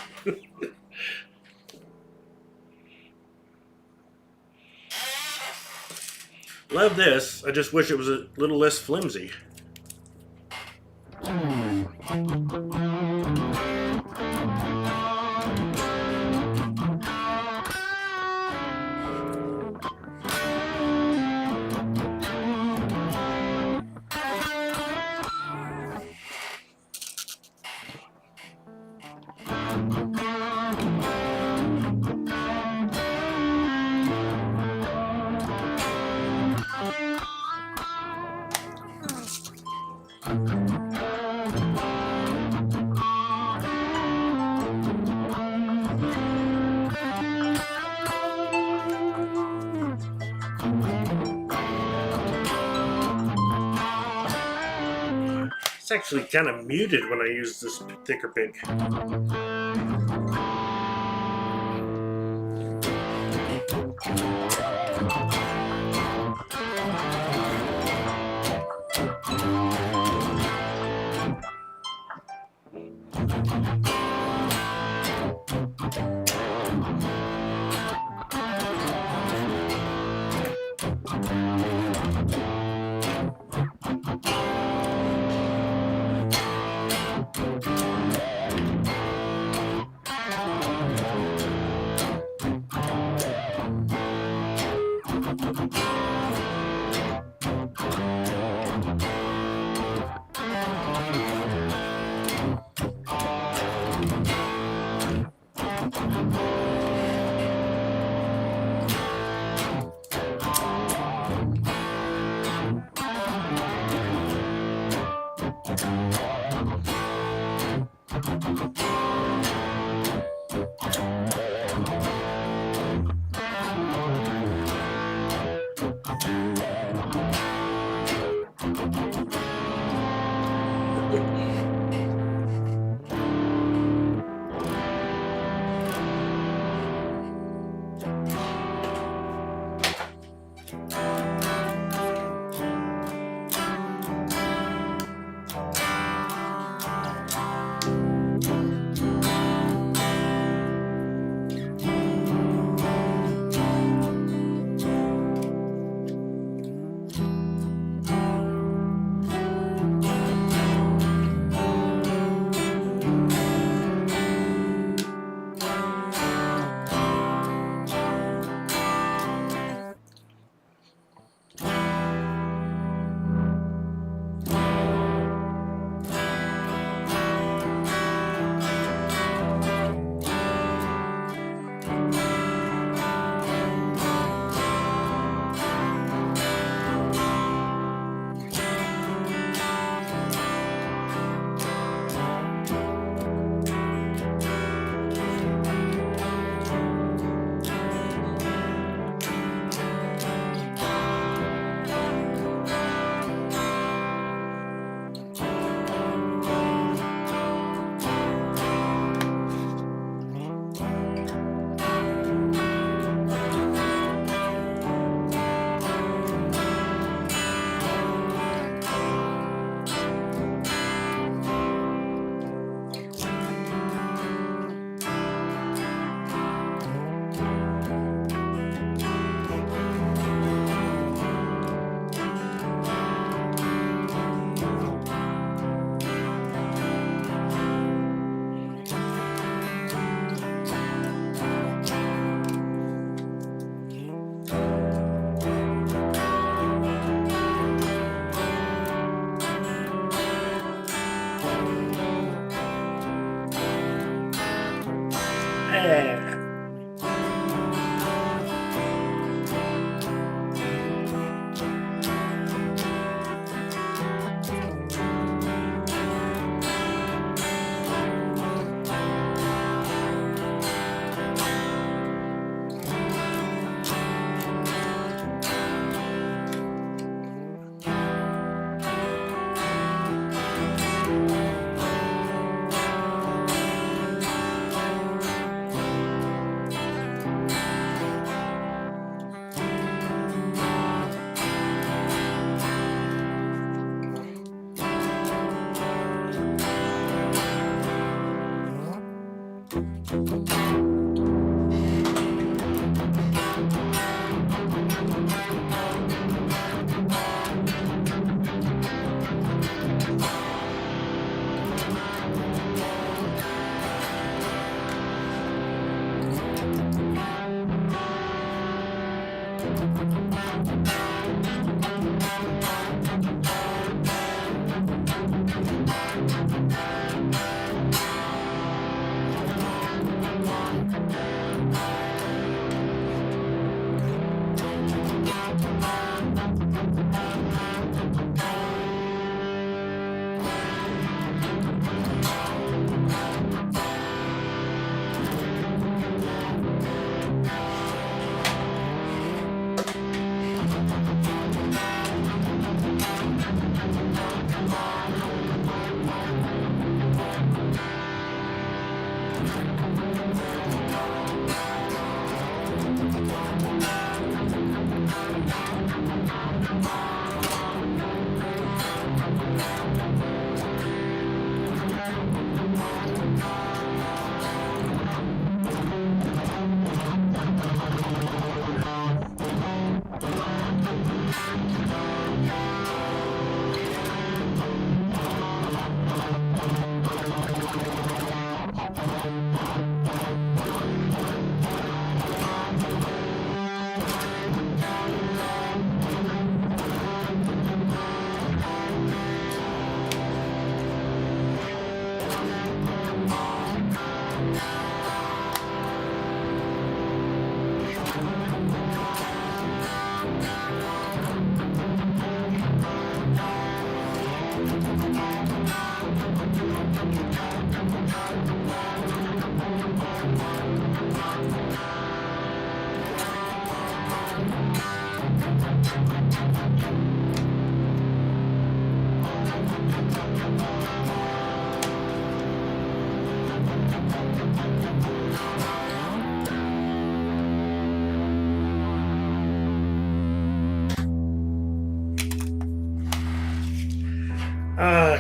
Love this. I just wish it was a little less flimsy. It's actually kind of muted when I use this thicker pick.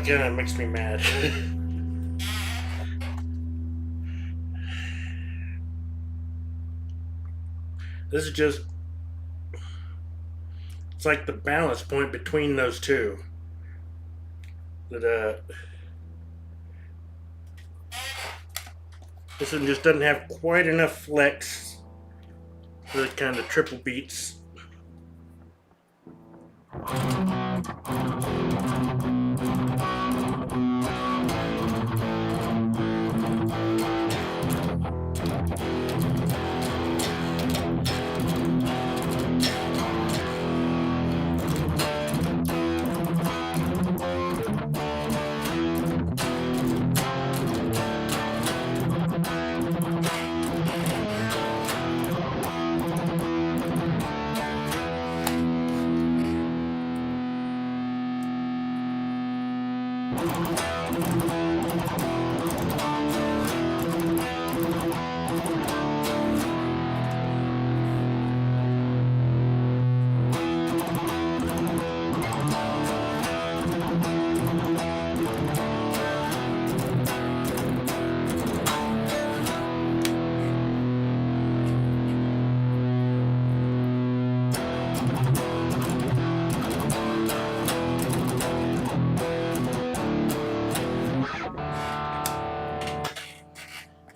God, it makes me mad. This is just, it's like the balance point between those two. That this one just doesn't have quite enough flex for the kind of triple beats.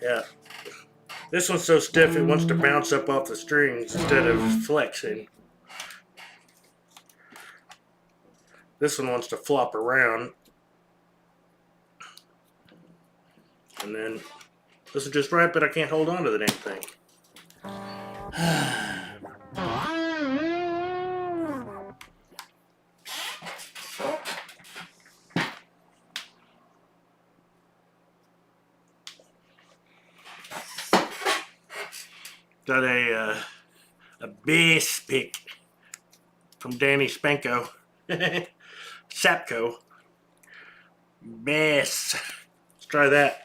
Yeah. This one's so stiff it wants to bounce up off the strings instead of flexing. This one wants to flop around. And then this is just right, but I can't hold on to the damn thing. Got a bass pick from Danny Spanko. Sapco. Bass. Let's try that.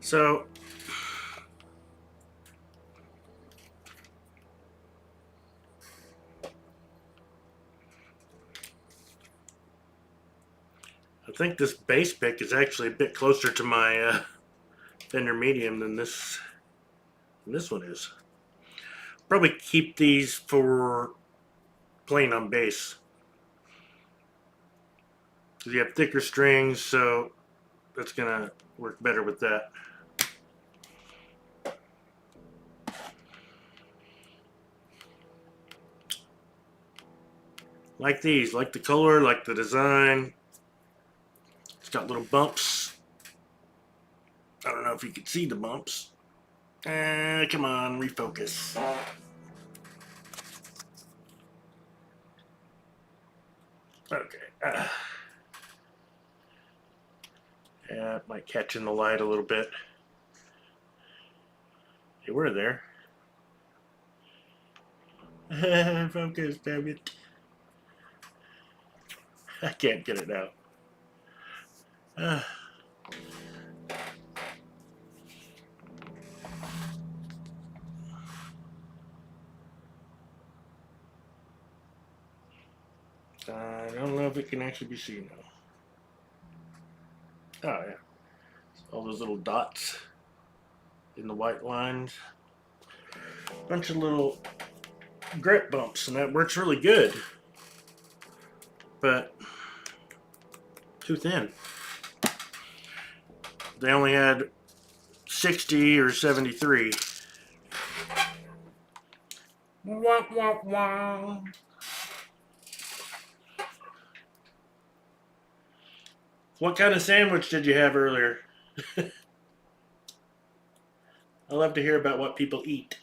So I think this bass pick is actually a bit closer to my Fender Medium than this one is. Probably keep these for playing on bass. Because you have thicker strings, so that's gonna work better with that. Like these, like the color, like the design. It's got little bumps. I don't know if you can see the bumps. Come on, refocus. Okay. Yeah, it might catch in the light a little bit. Hey, we're there. Focus, damn it. I can't get it out. I don't know if it can actually be seen now. Oh yeah, all those little dots in the white lines. Bunch of little grip bumps, and that works really good, but too thin. They only had 60 or 73. Wah, wah, wah. What kind of sandwich did you have earlier? I love to hear about what people eat.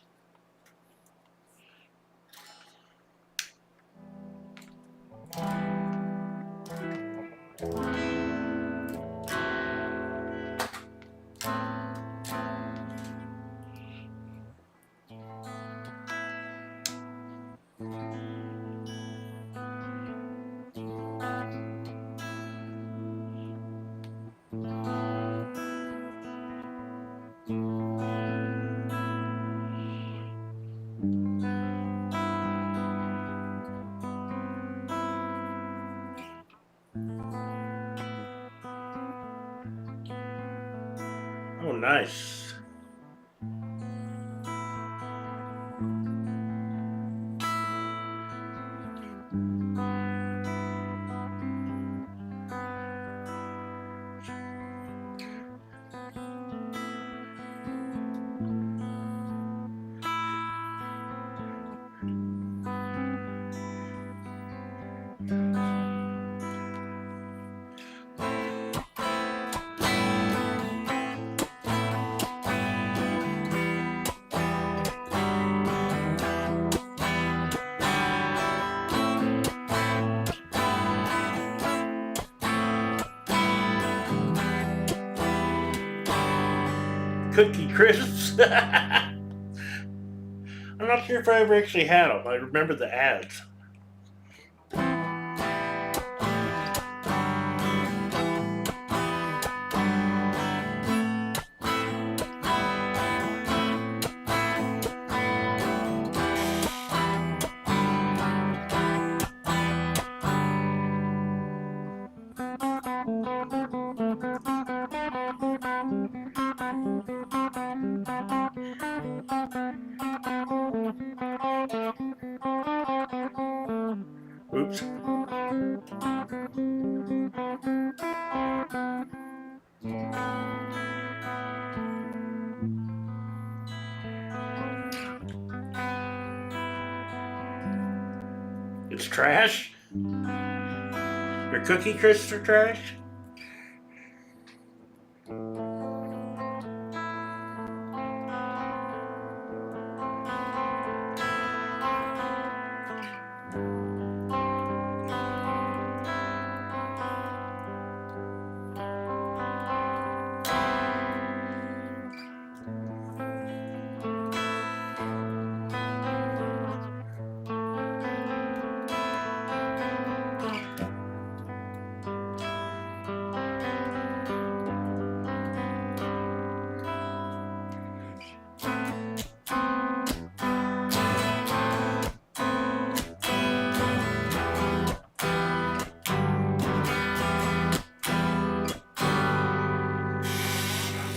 Oh, nice. Cookie crisps. I'm not sure if I ever actually had them. I remember the ads. Oops. It's trash? Your cookie crisps are trash?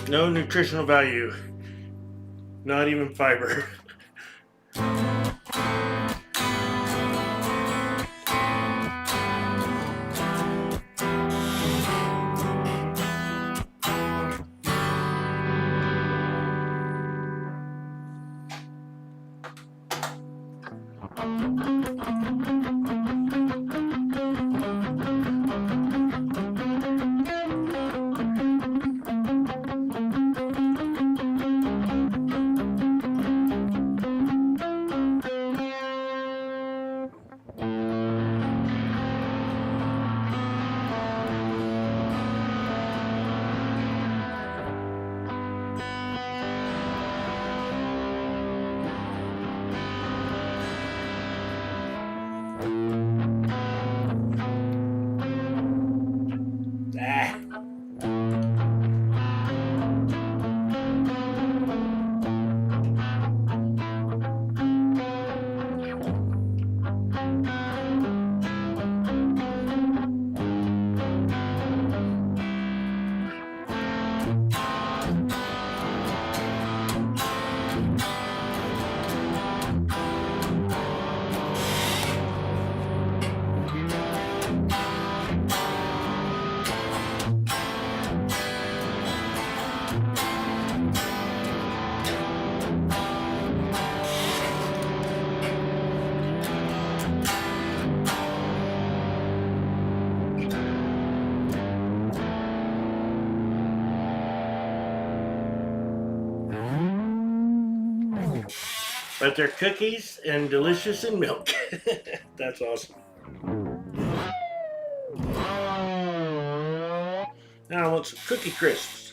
No nutritional value. Not even fiber. But they're cookies and delicious in milk. That's awesome. Now I want some cookie crisps.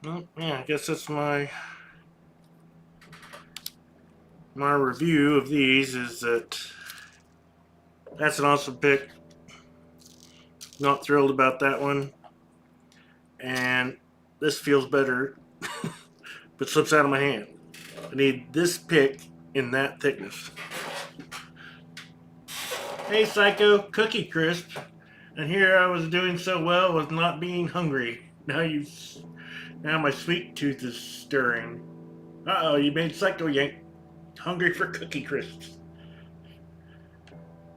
Well, yeah, I guess that's my review of these. Is that that's an awesome pick. Not thrilled about that one, and this feels better, but slips out of my hand. I need this pick in that thickness. Hey, Psycho, Cookie Crisp, and here I was doing so well with not being hungry. Now my sweet tooth is stirring. Uh-oh, you made Psycho Yank hungry for Cookie Crisps.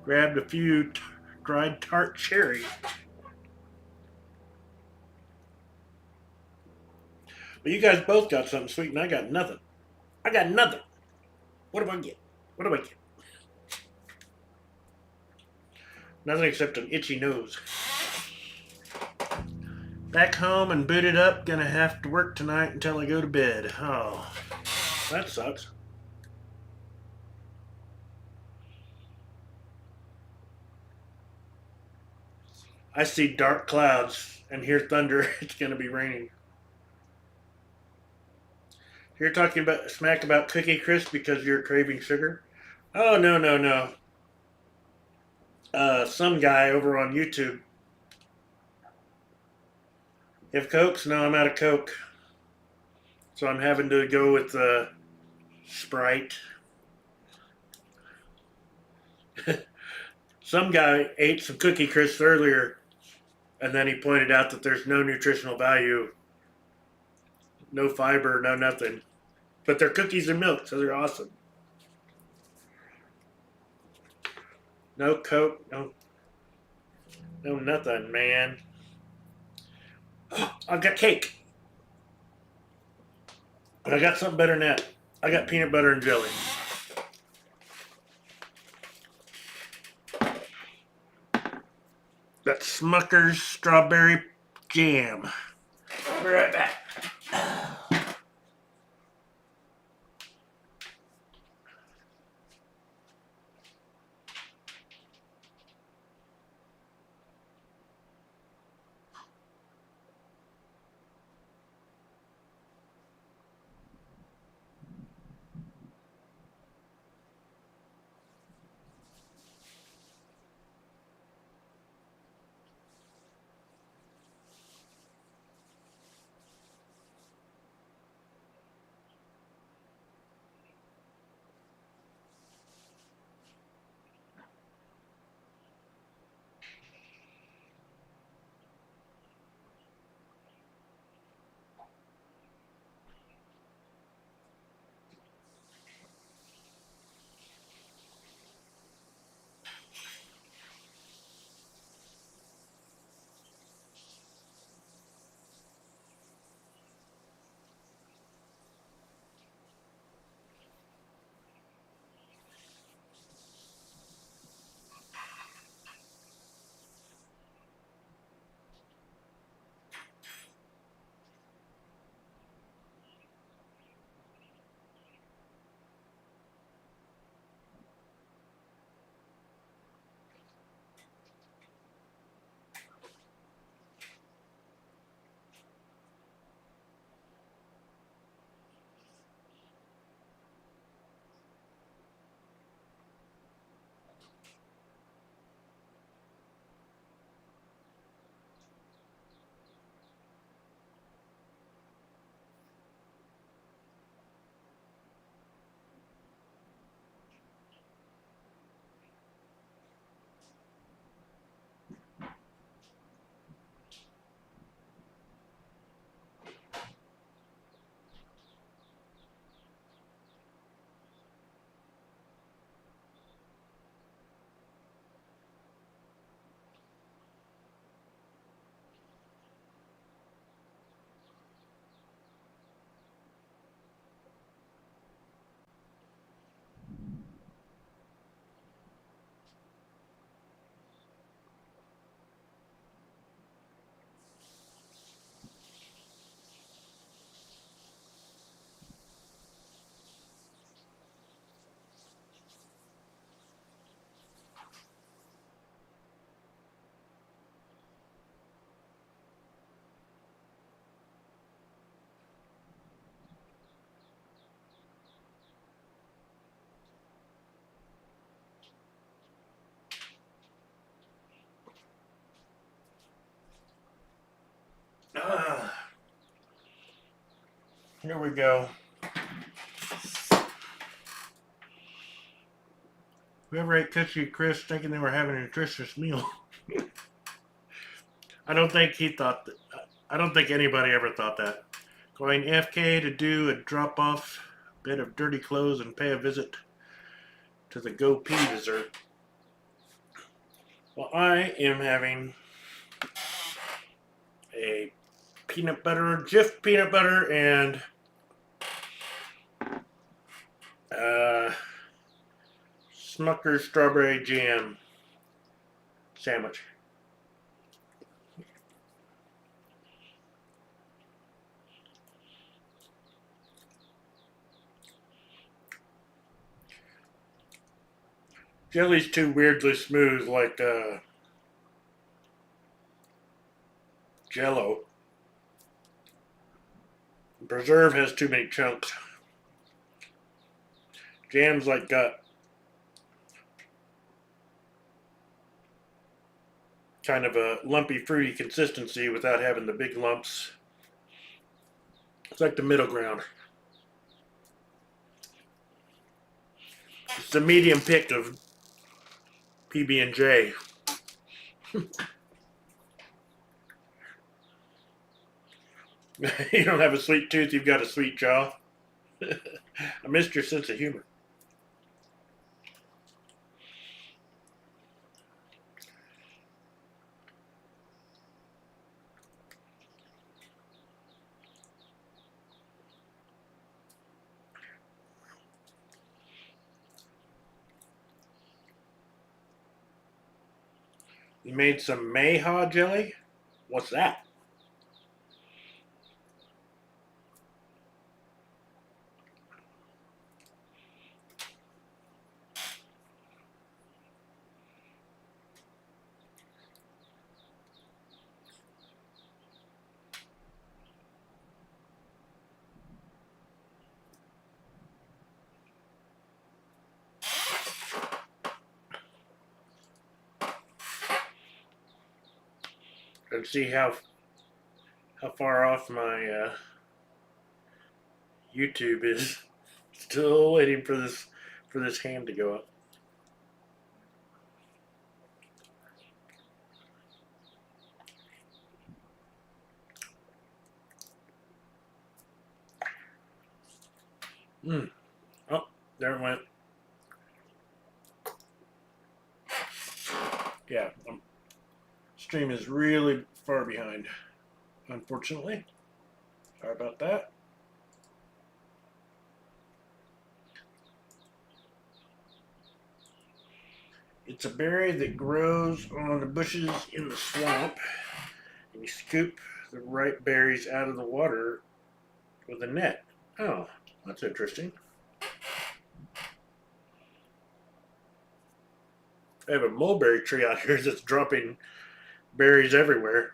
Grabbed a few dried tart cherry. But you guys both got something sweet and I got nothing. I got nothing. What do I get? What do I get? Nothing except an itchy nose. Back home and booted up. Gonna have to work tonight until I go to bed. Oh, that sucks. I see dark clouds and hear thunder. It's going to be raining. You're talking about smack about Cookie Crisp because you're craving sugar? Oh, no, no, no. Some guy over on YouTube. You have Cokes? No, I'm out of Coke. So I'm having to go with Sprite. Some guy ate some Cookie Crisps earlier, and then he pointed out that there's no nutritional value, no fiber, no nothing. But they're cookies and milk, so they're awesome. No Coke, no nothing, man. I've got cake. But I got something better than that. I got peanut butter and jelly. That's Smucker's strawberry jam. I'll be right back. Here we go. Whoever ate Cookie Crisp thinking they were having a nutritious meal. I don't think he thought that. I don't think anybody ever thought that. Going FK to do a drop off bit of dirty clothes and pay a visit to the Go Pee dessert. Well, I am having a peanut butter, Jif peanut butter, and Smucker's strawberry jam sandwich. Jelly's too weirdly smooth, like Jello. Preserve has too many chunks. Jam's like got kind of a lumpy, fruity consistency without having the big lumps. It's like the middle ground. It's the medium pick of PB&J. You don't have a sweet tooth, you've got a sweet jaw. I missed your sense of humor. You made some mayhaw jelly? What's that? And see how far off my YouTube is. Still waiting for this hand to go up. Oh, there it went. Yeah, stream is really far behind, unfortunately. Sorry about that. It's a berry that grows on the bushes in the swamp, and you scoop the ripe berries out of the water with a net. Oh, that's interesting. I have a mulberry tree out here that's dropping berries everywhere.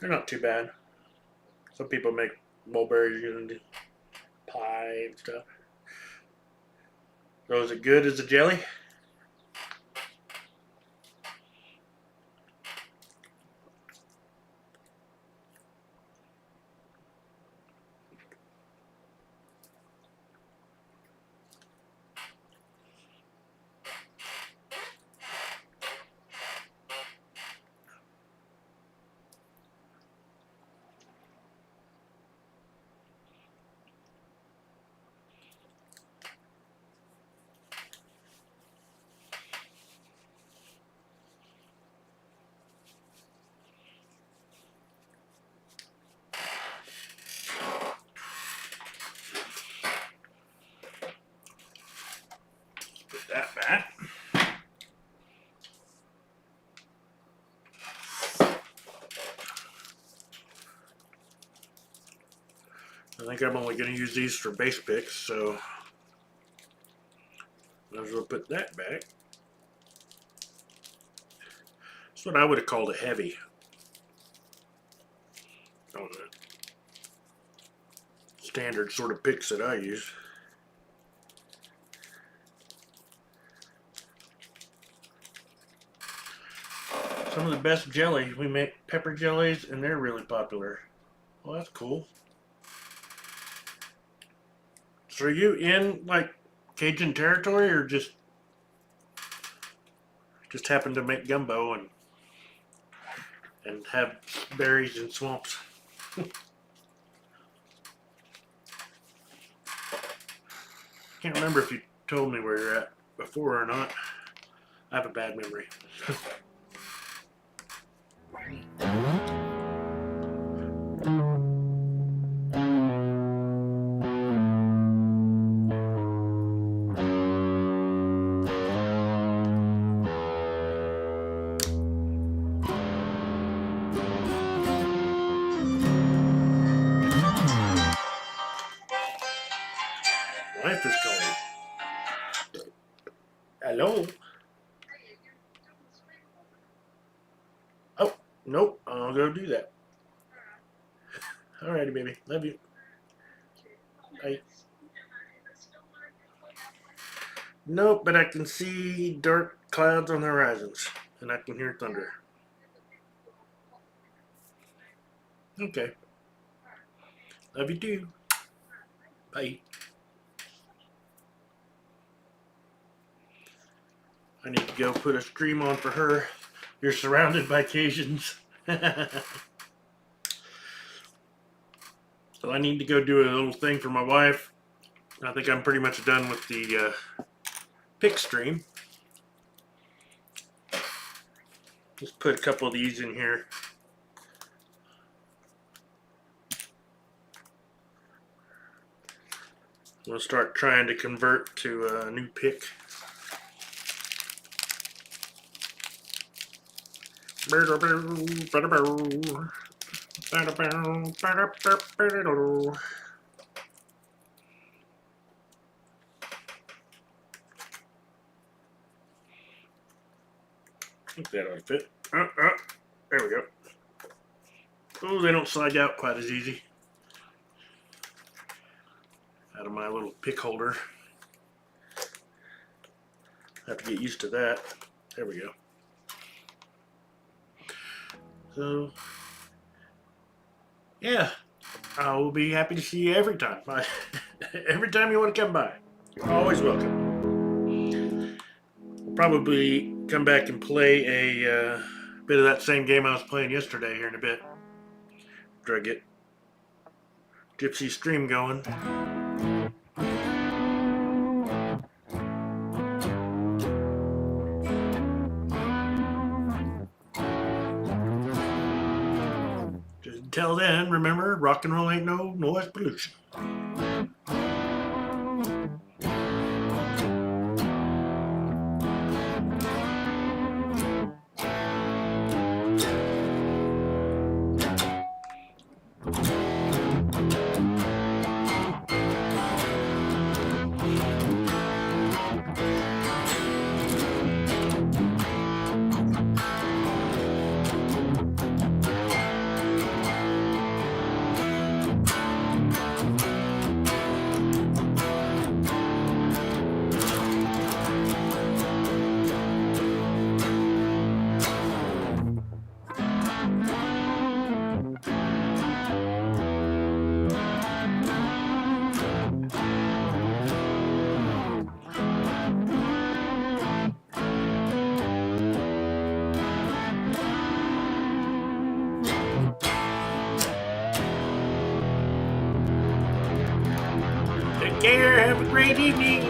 They're not too bad. Some people make mulberries into pie and stuff. So is it good as a jelly? Put that back. I think I'm only going to use these for base picks, so might as well put that back. That's what I would have called a heavy. On the standard sort of picks that I use. Some of the best jellies, we make pepper jellies, and they're really popular. Well, that's cool. So are you in like Cajun territory, or just happen to make gumbo and have berries in swamps? Can't remember if you told me where you're at before or not. I have a bad memory. Wife is calling. Hello. Nope, I'll go do that. Alrighty, baby. Love you. Bye. Nope, but I can see dark clouds on the horizons, and I can hear thunder. Okay. Love you too. Bye. I need to go put a stream on for her. You're surrounded by Cajuns. So I need to go do a little thing for my wife. I think I'm pretty much done with the pick stream. Just put a couple of these in here. We'll start trying to convert to a new pick. I think that ought to fit. There we go. Oh, they don't slide out quite as easy. Out of my little pick holder. Have to get used to that. There we go. So, yeah, I will be happy to see you every time. Every time you want to come by, you're always welcome. We'll probably come back and play a bit of that same game I was playing yesterday here in a bit. After I get Gypsy's stream going. Until then, remember, rock and roll ain't no noise pollution. Take care, have a great evening.